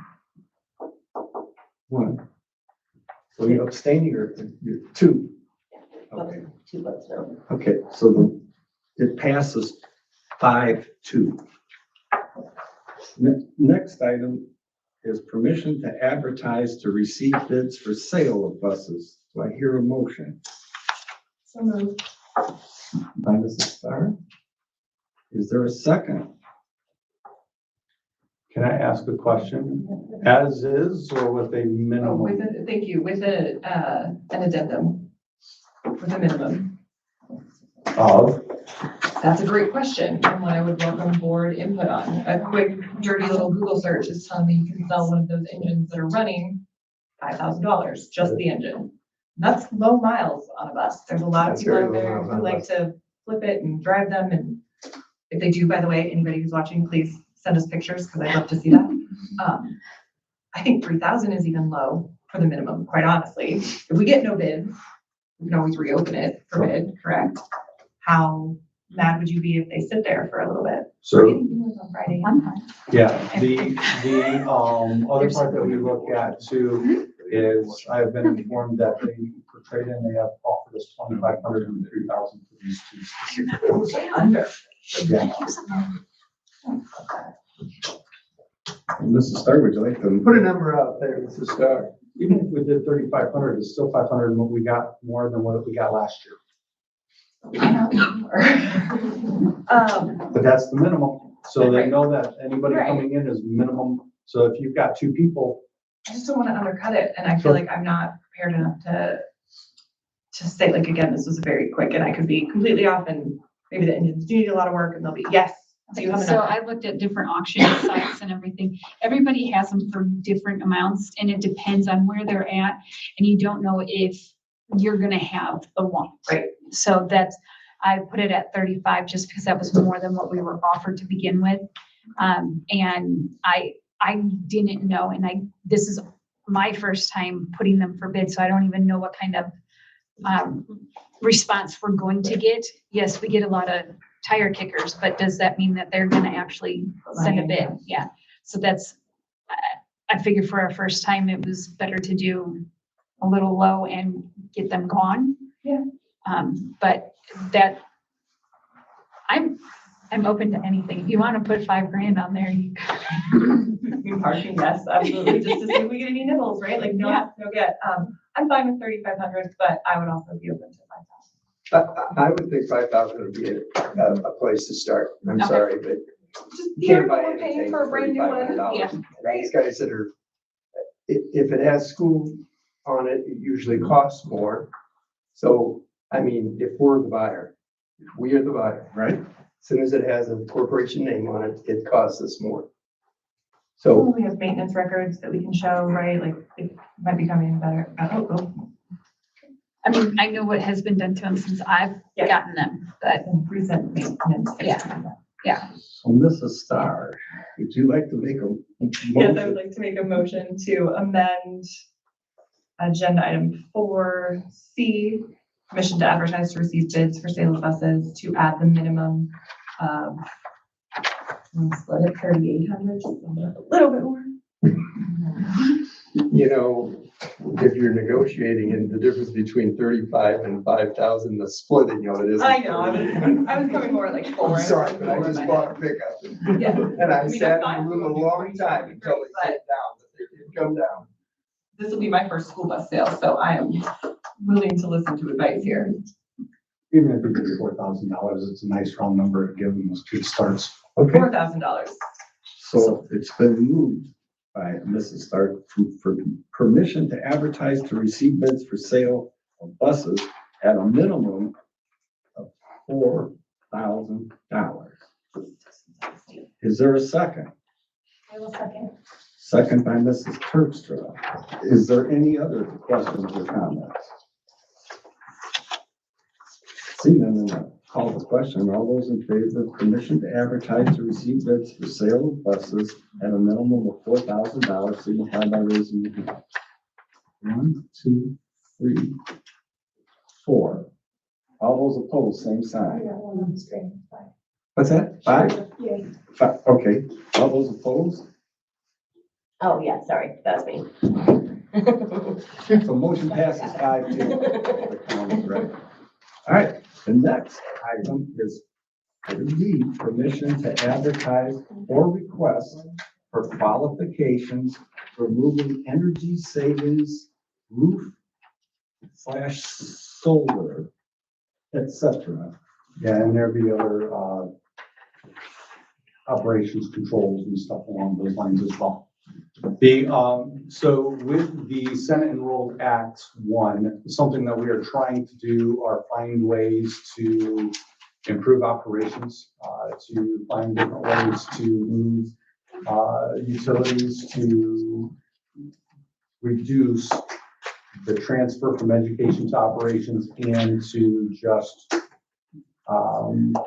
1. So you're abstaining or you're 2? Okay. Two bucks now. Okay, so it passes 5-2. Next item is permission to advertise to receive bids for sale of buses. Do I hear a motion? So moved. By Mrs. Starr. Is there a second? Can I ask a question? As is or with a Oh, minimum? thank you, with an addendum, with a minimum. Of? That's a great question, and one I would welcome board input on. A quick dirty little Google search is telling me you can sell one of those engines that are running $5,000, just the engine. That's low miles on a bus. There's a lot of That's people very out low there miles on who a like bus. to flip it and drive them, and if they do, by the way, anybody who's watching, please send us pictures, because I'd love to see that. I think 3,000 is even low for the minimum, quite honestly. If we get no bids, we can always reopen it for bid, correct? How mad would you be if they sit there for a little bit? We're So, getting deals on Friday. yeah, the other part that we look at too is I've been informed that they, for trade-in, they have offered us 2,500 and 3,000 for these two. Under. Yeah. Mrs. Starr, would you like to Put a number out there, Mrs. Starr. Even if we did 3,500, it's still 500 what we got, more than what we got last year. But that's the minimum. So they know that anybody Right. coming in is minimum. So if you've got two people, I just don't want to undercut it, and I feel like I'm not prepared enough to say, like, again, this was very quick, and I could be completely off, and maybe the engines do need a lot of work, and they'll be, yes. Do you have So enough? I looked at different auction sites and everything. Everybody has them for different amounts, and it depends on where they're at. And you don't know if you're gonna have the want. Right. So I put it at 35 just because that was more than what we were offered to begin with. And I didn't know, and this is my first time putting them for bid, so I don't even know what kind of response we're going to get. Yes, we get a lot of tire kickers, but does that mean that they're gonna actually send a bid? Yeah. So I figured for our first time, it was better to do a little low and get them gone. Yeah. But I'm open to anything. If you want to put $5,000 on there, you Parking, yes, absolutely, just to see if we get any nibbles, right? Like, no get. I'm fine with 3,500, but I would also be open to 5,000. I would think 5,000 would be a place to start. I'm Okay. sorry, but Just you the can't buy we're paying anything for a for brand new one. $3,500. Yeah. These guys that are, if it has school on it, it usually costs more. So, I mean, if we're the buyer, We are the buyer. right? As soon as it has a corporation name on it, it costs us more. So, We have maintenance records that we can show, right? Like it might be coming better. I mean, I know what has been done to them since I've Yeah. gotten them, but Recent maintenance. yeah. So Mrs. Starr, would you like to make a Yes, I would motion? like to make a motion to amend agenda item 4C, permission to advertise to receive bids for sale of buses to add the minimum of, split it 3,800, a little bit more. you know, if you're negotiating and the difference between 35 and 5,000, the split, you know, it is. I know, I was coming more like 4. I'm sorry, but I just bought a pickup. Yeah. And I I mean, sat that's in the fine. room a long time until it sat down, but it didn't come down. This will be my first school bus sale, so I am willing to listen to advice here. Even if we give you $4,000, it's a nice round number to give them those two starts. Okay, $4,000. so it's been moved by Mrs. Stark for permission to advertise to receive bids for sale of buses at a minimum of $4,000. Is there a second? I will second. Second by Mrs. Terpstra. Is there any other questions or comments? Seeing none, I'll call the question. All those in favor of permission to advertise to receive bids for sale of buses at a minimum of $4,000, signify by raising your hand. 1, 2, 3, 4. All those opposed, same I sign. got one on the screen. What's that? 5? Yeah. 5, okay. All those opposed? Oh, yeah, sorry, that's me. So motion passes 5-2. The count is right. All right, the next item is item D, permission to advertise or request for qualifications for moving energy savings roof / solar, etc. Yeah, and there'd be other, operations controls and stuff along those lines as well. So with the Senate Enrolled Act 1, something that we are trying to do are find ways to improve operations, to find different ways to move, utilities to reduce the transfer from education to operations and to just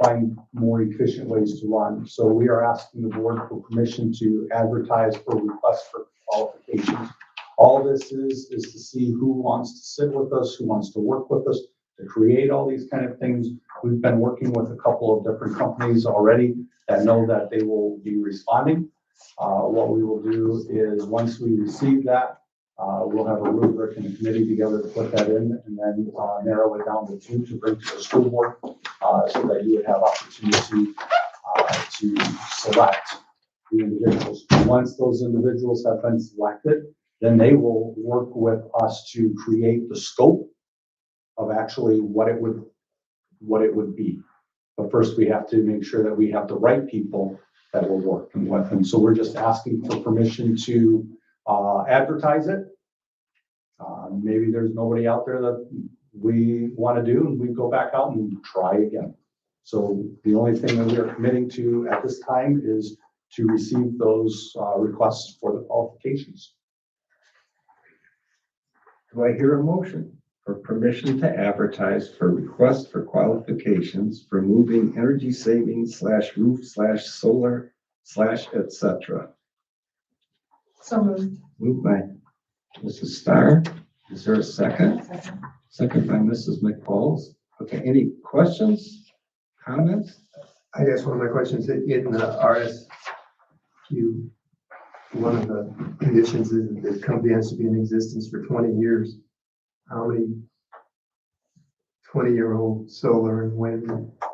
find more efficient ways to run. So we are asking the board for permission to advertise for requests for qualifications. All this is to see who wants to sit with us, who wants to work with us to create all these kind of things. We've been working with a couple of different companies already that know that they will be responding. What we will do is once we receive that, we'll have a rubric and a committee together to put that in and then narrow it down to 2 to bring to the school board so that you would have opportunity to select the individuals. Once those individuals have been selected, then they will work with us to create the scope of actually what it would be. But first we have to make sure that we have the right people that we're working with. And so we're just asking for permission to advertise it. Maybe there's nobody out there that we want to do, and we go back out and try again. So the only thing that we are committing to at this time is to receive those requests for the qualifications. Do I hear a motion for permission to advertise for requests for qualifications for moving energy savings / roof / solar / etc.? So moved. Moved by Mrs. Starr. Is there a second? Second by Mrs. McFalls. Okay, any questions, comments? I guess one of my questions in the RSQ, one of the conditions is that the company has to be in existence for 20 years. How many 20-year-old solar and wind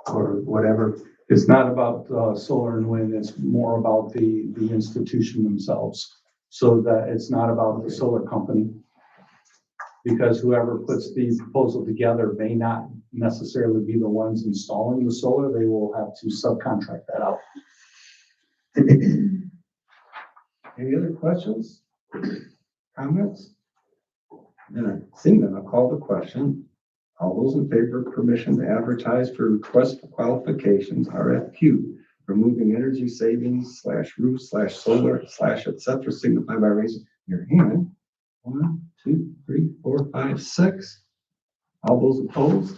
or whatever? It's not about solar and wind, it's more about the institution themselves. So that it's not about the solar company. Because whoever puts the proposal together may not necessarily be the ones installing the solar, they will have to subcontract that out. Any other questions, comments? Seeing none, I'll call the question. All those in favor of permission to advertise for request for qualifications, RFQ, for moving energy savings / roof / solar / et cetera, signify by raising your hand. 1, 2, 3, 4, 5, 6. All those opposed?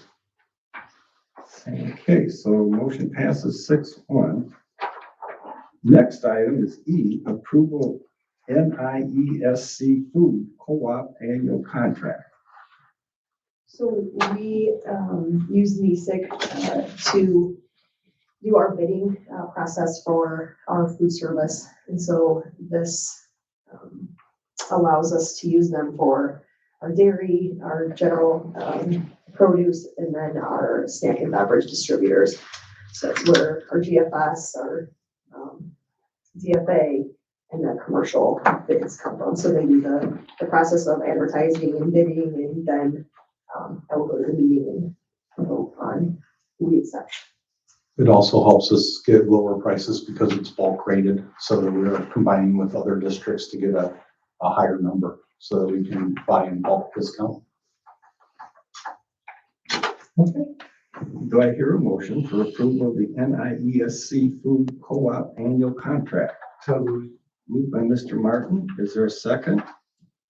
Okay, so motion passes 6-1. Next item is E, approval NIESC Food Co-op Annual Contract. So we use NESIC to do our bidding process for our food service. And so this allows us to use them for our dairy, our general produce, and then our snack and beverage distributors. So that's where our GFS, our DFA, and then commercial bids come from. So they do the process of advertising and bidding, and then I will go to the meeting and vote on who we accept. It also helps us get lower prices because it's bulk rated, so that we're combining with other districts to get a higher number, so that we can buy in bulk discount. Okay. Do I hear a motion for approval of the NIESC Food Co-op Annual Contract? So moved by Mr. Martin. Is there a second?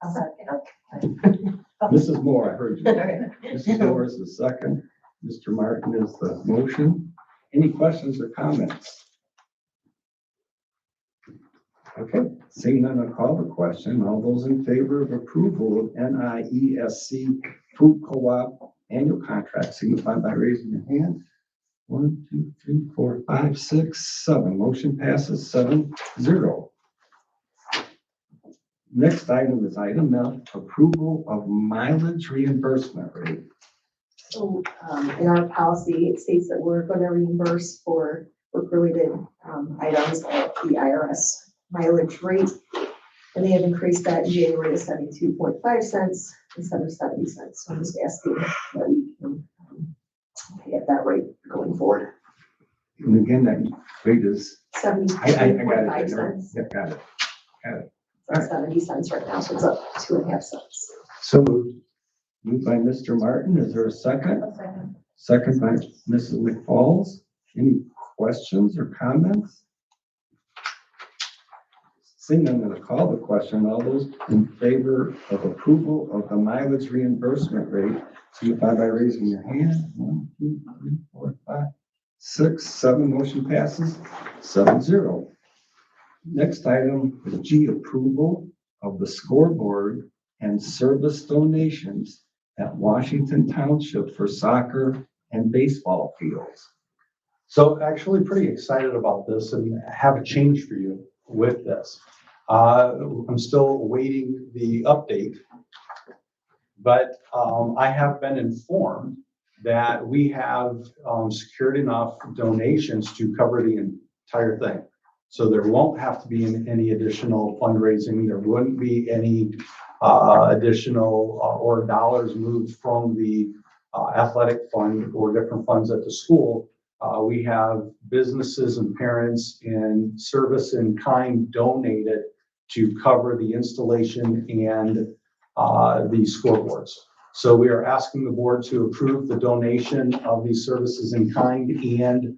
I'll second. Mrs. Moore, I heard you. Mrs. Moore is the second. Mr. Martin is the motion. Any questions or comments? Okay, seeing none, I'll call the question. All those in favor of approval of NIESC Food Co-op Annual Contract signify by raising your hand. 1, 2, 3, 4, 5, 6, 7. Motion passes 7-0. Next item is item F, approval of mileage reimbursement rate. So in our policy, it states that we're going to reimburse for work-related items at the IRS mileage rate. And they have increased that in January to 72.5 cents instead of 70 cents. So I'm just asking that we can pay at that rate going forward. And again, that rate is, I got 72.5 it. cents. Yeah, got it. It's at 70 cents right now, so it's up 2.5 cents. So moved. Moved by Mr. Martin. Is there a second? Second by Mrs. McFalls. Any questions or comments? Seeing none, I'm going to call the question. All those in favor of approval of the mileage reimbursement rate, signify by raising your hand. 1, 2, 3, 4, 5, 6, 7. Motion passes 7-0. Next item is G, approval of the scoreboard and service donations at Washington Township for soccer and baseball fields. So actually pretty excited about this and have a change for you with this. I'm still awaiting the update, but I have been informed that we have secured enough donations to cover the entire thing. So there won't have to be any additional fundraising. There wouldn't be any additional or dollars moved from the athletic fund or different funds at the school. We have businesses and parents and service in kind donated to cover the installation and the scoreboards. So we are asking the board to approve the donation of these services in kind and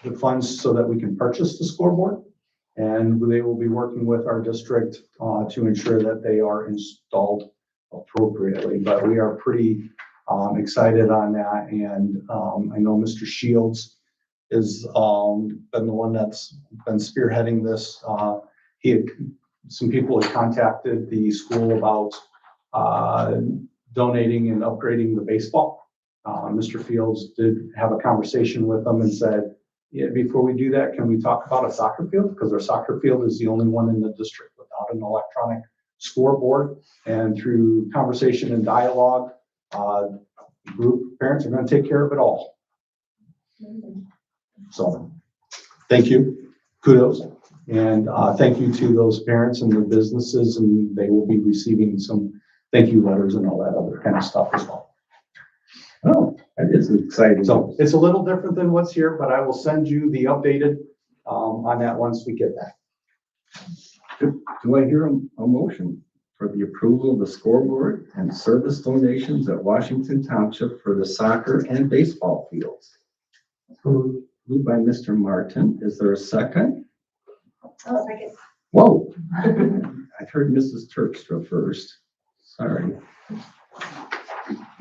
the funds so that we can purchase the scoreboard. And they will be working with our district to ensure that they are installed appropriately. But we are pretty excited on that. And I know Mr. Shields has been the one that's been spearheading this. Some people had contacted the school about donating and upgrading the baseball. Mr. Fields did have a conversation with them and said, yeah, before we do that, can we talk about a soccer field? Because our soccer field is the only one in the district without an electronic scoreboard. And through conversation and dialogue, group parents are going to take care of it all. So thank you, kudos. And thank you to those parents and their businesses, and they will be receiving some thank you letters and all that other kind of stuff as well. Oh, that is exciting. So it's a little different than what's here, but I will send you the updated on that once we get that. Do I hear a motion? for the approval of the scoreboard and service donations at Washington Township for the soccer and baseball fields. Moved by Mr. Martin. Is there a second? Oh, second. Whoa. I heard Mrs. Terpstra first. Sorry.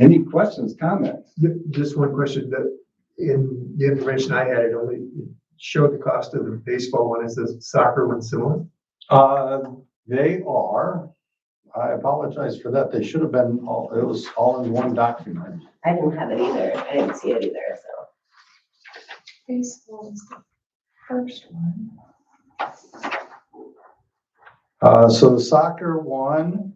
Any questions, comments? Just one question, that in the information I had, it only showed the cost of the baseball one. Is the soccer one similar? They are. I apologize for that. They should have been it was all in one document. I didn't have it either. I didn't see it either, so. Baseball is the first one. So the soccer one.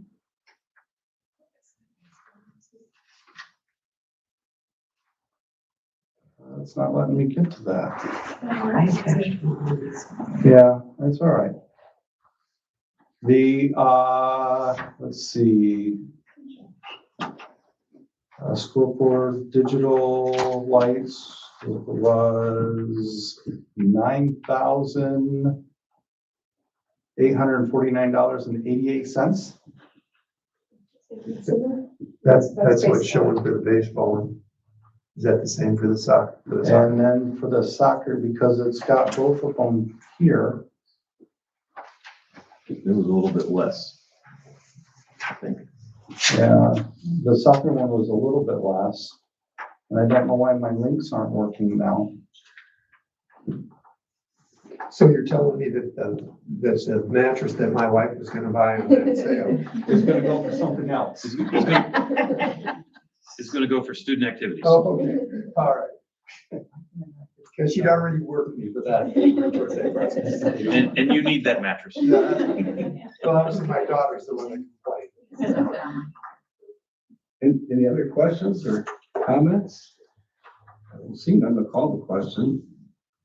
It's not letting me get to that. Yeah, that's all right. The, let's see. Scoreboard digital lights was $9,849.88. That's what's showing for the baseball one. Is that the same for the soccer? And then for the soccer, because it's got both of them here. It was a little bit less, I think. Yeah, the soccer one was a little bit less. And I don't know why my links aren't working now. So you're telling me that the mattress that my wife was gonna buy on that sale It's gonna go for something else. It's gonna go for student activities. Oh, okay, all right. Because she'd already worked me for that. And you need that mattress. Well, obviously my daughter's the one that complained. Any other questions or comments? I don't see none. I'll call the question.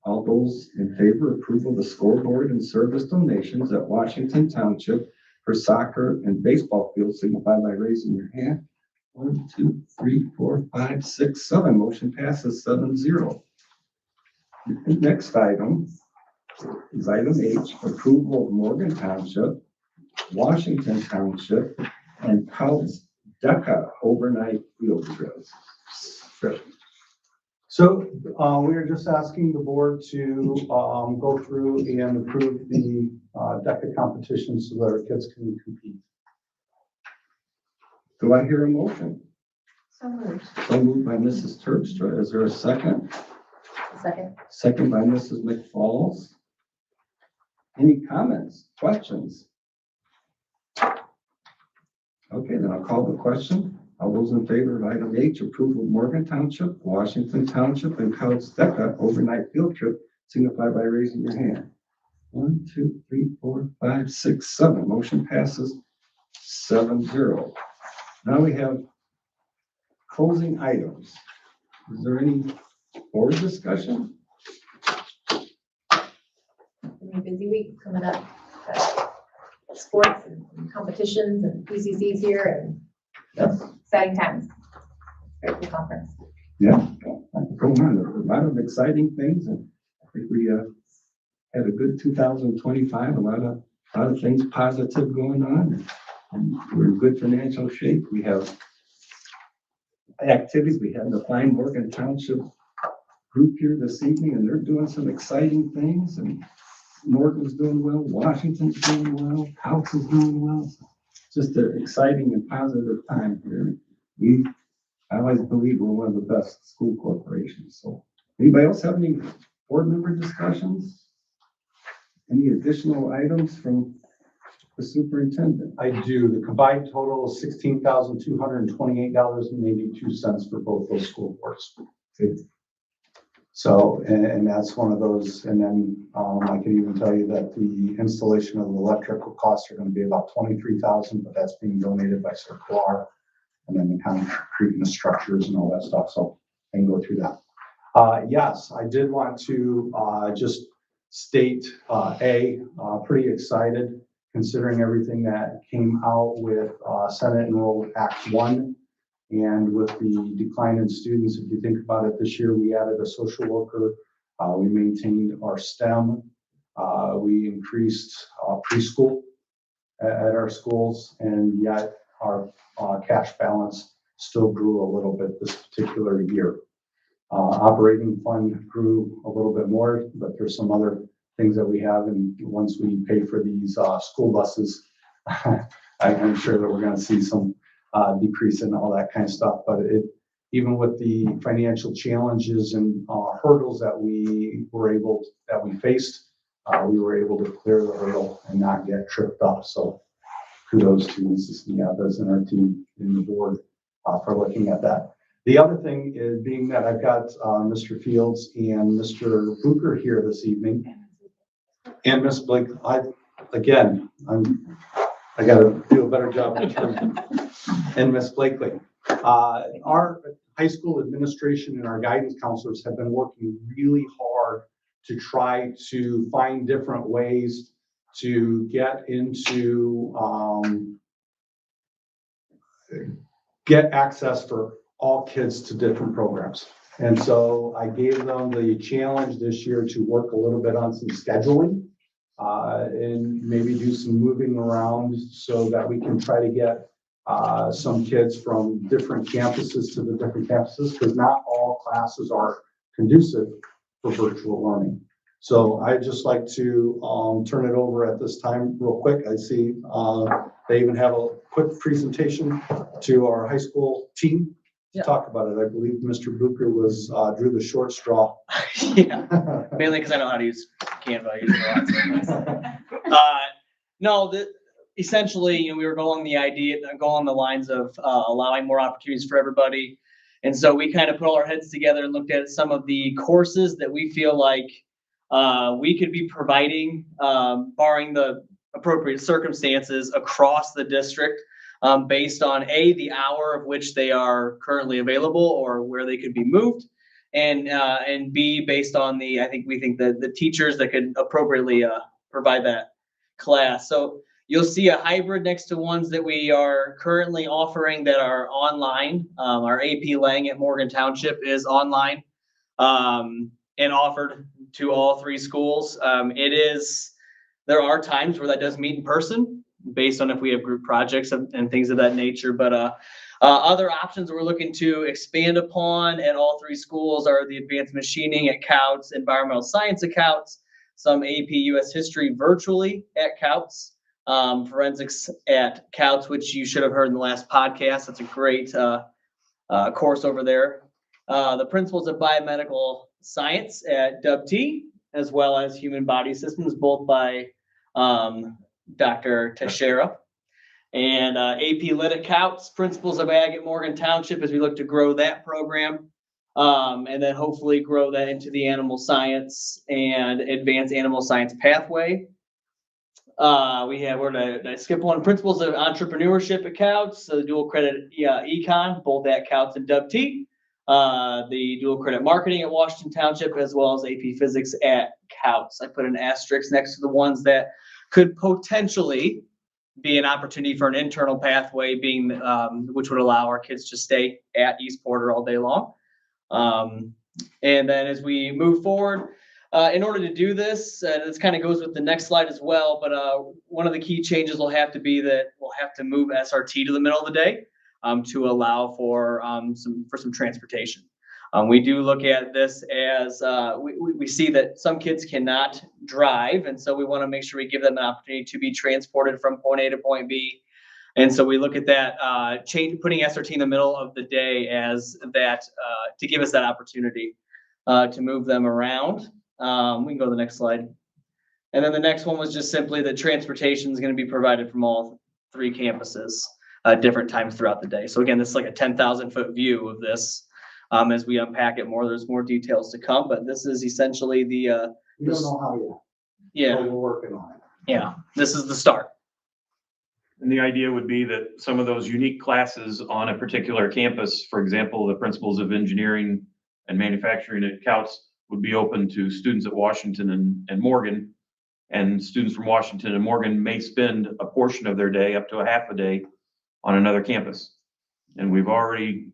All those in favor of approval of the scoreboard and service donations at Washington Township for soccer and baseball fields signify by raising your hand. 1, 2, 3, 4, 5, 6, 7. Motion passes 7-0. The next item is item H, approval of Morgan Township, Washington Township, and Coutts DECA overnight field trips. So we are just asking the board to go through and approve the DECA competition so that our kids can compete. Do I hear a motion? So moved. So moved by Mrs. Terpstra. Is there a second? Second. Second by Mrs. McFalls. Any comments, questions? Okay, then I'll call the question. All those in favor of item H, approval of Morgan Township, Washington Township, and Coutts DECA overnight field trip, signify by raising your hand. 1, 2, 3, 4, 5, 6, 7. Motion passes 7-0. Now we have closing items. Is there any board discussion? Busy week coming up. Sports and competitions and PCCs here and exciting times. Great cool conference. Yeah, going on. A lot of exciting things, and I think we had a good 2025. A lot of things positive going on, and we're in good financial shape. We have activities. We had the fine Morgan Township group here this evening, and they're doing some exciting things. And Morgan's doing well, Washington's doing well, Coutts is doing well. Just an exciting and positive time here. I always believe we're one of the best school corporations. So anybody else have any board member discussions? Any additional items from the superintendent? I do. The combined total is $16,228.82 for both those school boards. So, and that's one of those, and then I can even tell you that the installation of the electrical costs are going to be about $23,000, but that's being donated by Circular, and then the concrete and the structures and all that stuff. So I can go through that. Yes, I did want to just state pretty excited considering everything that came out with Senate Enrolled Act 1. And with the decline in students, if you think about it, this year we added a social worker, we maintained our STEM, we increased preschool, at our schools, and yet our cash balance still grew a little bit this particular year. Operating fund grew a little bit more, but there's some other things that we have, and once we pay for these school buses, I'm sure that we're going to see some decrease in all that kind of stuff. But even with the financial challenges and hurdles that we faced, we were able to clear the hurdle and not get tripped up. So kudos to Mrs. Nieves and our team in the board for looking at that. The other thing is, being that I've got Mr. Fields and Mr. Booker here this evening, and Ms. Blake, I gotta do a better job in terms of, and Ms. Blakely. Our high school administration and our guidance counselors have been working really hard to try to find different ways to get into, get access for all kids to different programs. And so I gave them the challenge this year to work a little bit on some scheduling and maybe do some moving around so that we can try to get some kids from different campuses to the different campuses, because not all classes are conducive for virtual learning. So I'd just like to turn it over at this time real quick. I see they even have a quick presentation to our high school team to talk about it. I believe Mr. Booker drew the short straw. Yeah, mainly because I know how to use Canva. I use it a lot. No, essentially, we were going the lines of allowing more opportunities for everybody. And so we kind of put all our heads together and looked at some of the courses that we feel like we could be providing, barring the appropriate circumstances across the district, based on the hour of which they are currently available or where they could be moved, and B, based on we think the teachers that could appropriately provide that class. So you'll see a hybrid next to ones that we are currently offering that are online. Our AP Lang at Morgan Township is online and offered to all three schools. There are times where that does meet in person based on if we have group projects and things of that nature. But other options we're looking to expand upon at all three schools are the advanced machining at Couts, environmental science at Couts, some AP US history virtually at Couts, forensics at Couts, which you should have heard in the last podcast. That's a great course over there. The principles of biomedical science at WT, as well as human body systems, both by Dr. Teixeira. And AP Lit at Couts, principles of ag at Morgan Township, as we look to grow that program. And then hopefully grow that into the animal science and advanced animal science pathway. Where did I skip one? Principles of entrepreneurship at Couts, so the dual credit econ, both at Couts and WT. The dual credit marketing at Washington Township, as well as AP physics at Couts. I put an asterisk next to the ones that could potentially be an opportunity for an internal pathway, being which would allow our kids to stay at East Porter all day long. And then as we move forward, in order to do this, and this kind of goes with the next slide as well, but one of the key changes will have to be that we'll have to move SRT to the middle of the day to allow for some transportation. We do look at this as we see that some kids cannot drive, and so we want to make sure we give them an opportunity to be transported from point A to point B. And so we look at that putting SRT in the middle of the day as that to give us that opportunity to move them around. We can go to the next slide. And then the next one was just simply that transportation is going to be provided from all three campuses different times throughout the day. So again, this is like a 10,000-foot view of this. As we unpack it more, there's more details to come, but this is essentially the. We don't know how yet. Yeah. So we're working on it. Yeah, this is the start. And the idea would be that some of those unique classes on a particular campus, for example, the principles of engineering and manufacturing at Couts, would be open to students at Washington and Morgan. And students from Washington and Morgan may spend a portion of their day, up to a half a day, on another campus. And we've already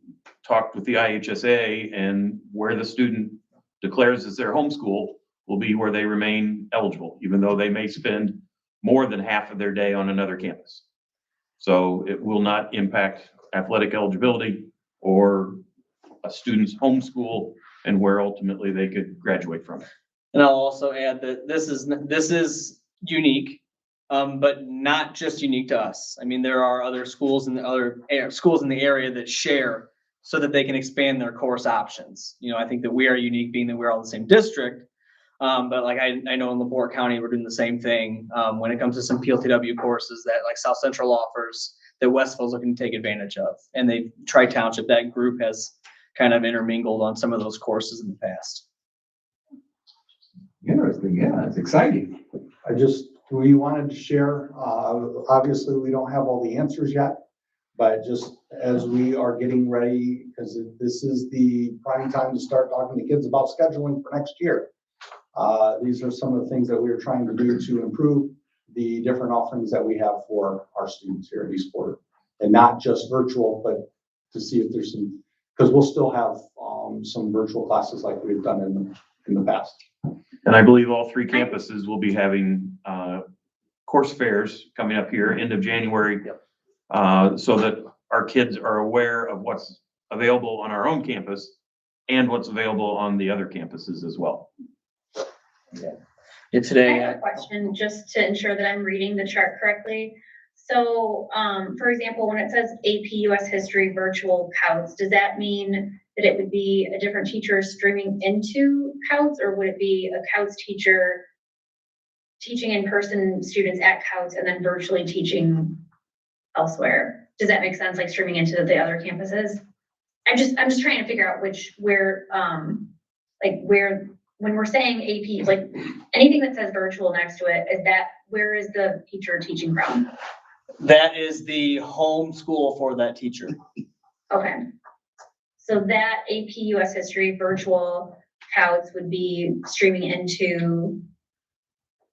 talked with the IHSA, and where the student declares as their home school will be where they remain eligible, even though they may spend more than half of their day on another campus. So it will not impact athletic eligibility or a student's homeschool and where ultimately they could graduate from. And I'll also add that this is unique, but not just unique to us. I mean, there are other schools in the area that share so that they can expand their course options. You know, I think that we are unique being that we're all in the same district. But like I know in LaPorte County, we're doing the same thing when it comes to some PLTW courses that like South Central offers that Westville's looking to take advantage of. And Tri-Township, that group has kind of intermingled on some of those courses in the past. Interesting, yeah, it's exciting. We wanted to share, obviously, we don't have all the answers yet, but just as we are getting ready, because this is the prime time to start talking to kids about scheduling for next year. These are some of the things that we are trying to do to improve the different offerings that we have for our students here at Eastport. And not just virtual, but to see if there's some, because we'll still have some virtual classes like we've done in the past. And I believe all three campuses will be having course fairs coming up here end of January. So that our kids are aware of what's available on our own campus and what's available on the other campuses as well. Yeah, I today, have a question just to ensure that I'm reading the chart correctly. So, for example, when it says AP US History virtual COUTS, does that mean that it would be a different teacher streaming into COUTS, or would it be a COUTS teacher teaching in-person students at COUTS and then virtually teaching elsewhere? Does that make sense, like streaming into the other campuses? I'm just trying to figure out when we're saying AP, like anything that says virtual next to it, where is the teacher teaching from? that is the home school for that teacher. Okay. So that AP US History virtual COUTS would be streaming into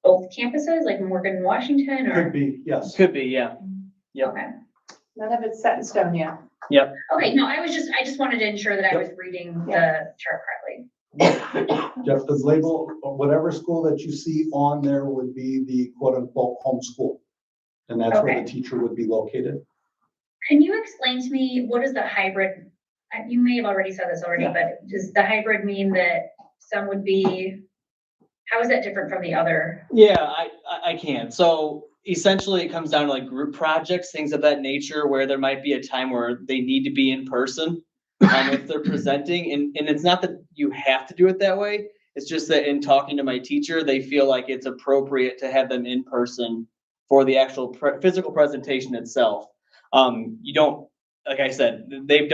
both campuses, like Morgan, Washington, or? Could be, yes. Could be, yeah. Yep. Okay. None of it's set in stone yet. Yep. Okay, no, I just wanted to ensure that I was reading the chart correctly. Just the label, whatever school that you see on there would be the quote unquote home school. And that's where Okay. the teacher would be located. Can you explain to me, what is the hybrid? You may have already said this already, but does the hybrid mean that some would be, how is that different from the other? Yeah, I can. So essentially it comes down to like group projects, things of that nature, where there might be a time where they need to be in person if they're presenting. And it's not that you have to do it that way. It's just that in talking to my teacher, they feel like it's appropriate to have them in person for the actual physical presentation itself. You don't, like I said, they've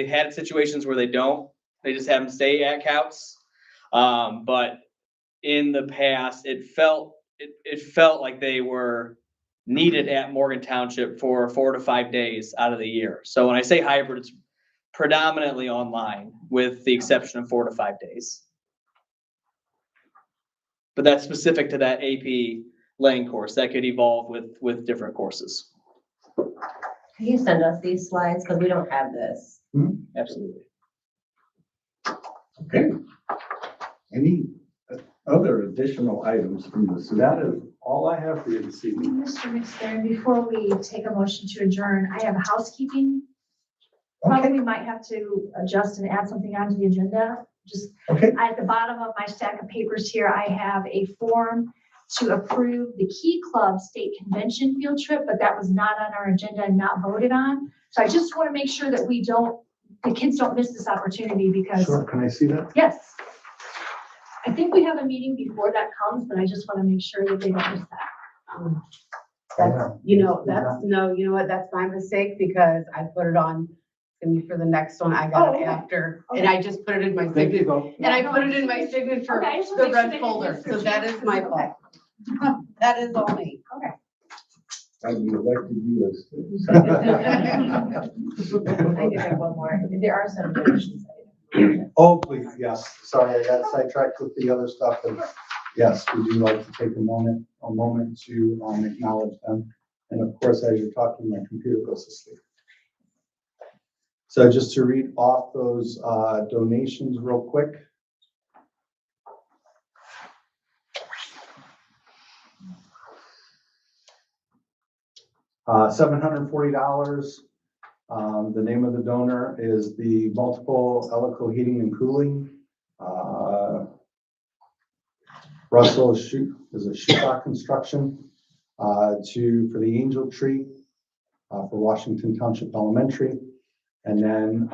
had situations where they just have them stay at COUTS. But in the past, it felt like they were needed at Morgan Township for 4 to 5 days out of the year. So when I say hybrid, it's predominantly online with the exception of 4 to 5 days. But that's specific to that AP Lang course. That could evolve with different courses. Can you send us these slides? Because we don't have this. Absolutely. Okay. Any other additional items from this? That is all I have for you this evening. Mr. McSterry, before we take a motion to adjourn, I have a housekeeping. Probably we might have to adjust and add something onto the agenda. Just at the bottom of my stack of papers here, I have a form to approve the Key Club State Convention field trip, but that was not on our agenda and not voted on. So I just want to make sure that the kids don't miss this opportunity because. Sure, can I see that? Yes. I think we have a meeting before that comes, but I just want to make sure that they don't miss that. That's my mistake because I put it on for the next one. I got it after, and I just put it in my signature. And I put it in my signature, Okay, I just the wanna make sure red they folder. didn't So miss that is my fault. That is all me. Okay. I'd be elected you as. I do have one more. There are some donations. Oh, please, yes. Sorry, I got sidetracked with the other stuff. And yes, we do like to take a moment to acknowledge them. And of course, as you're talking, my computer goes to sleep. So just to read off those donations real quick. $740. The name of the donor is the Multiple Ellico Heating and Cooling. Russell is a Shupak Construction for the Angel Tree for Washington Township Elementary. And then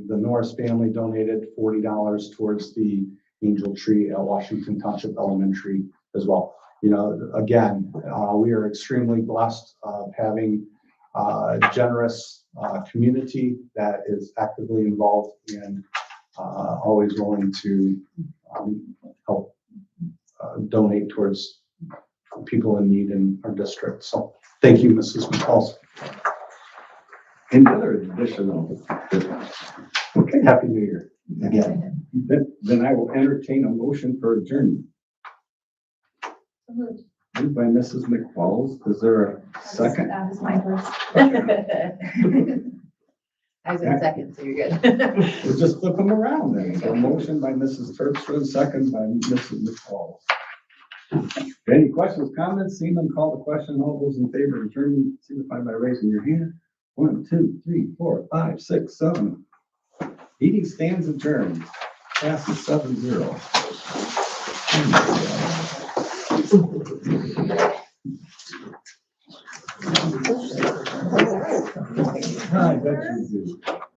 the Norris family donated $40 towards the Angel Tree at Washington Township Elementary as well. You know, again, we are extremely blessed of having a generous community that is actively involved and always willing to help donate towards people in need in our district. So thank you, Mrs. McCall. Any other additional business? Okay, Happy New Year. Again, then I will entertain a motion for adjournment. Moved by Mrs. McFalls. Is there a second? That was my first. I was in second, so you're good. We'll just flip them around then. So motion by Mrs. Terpstra, second by Mrs. McFalls. Any questions, comments? Seeing them, call the question. All those in favor of adjournment signify by raising your hand. 1, 2, 3, 4, 5, 6, 7. Meeting stands adjourned. Passes 7-0. I bet you do.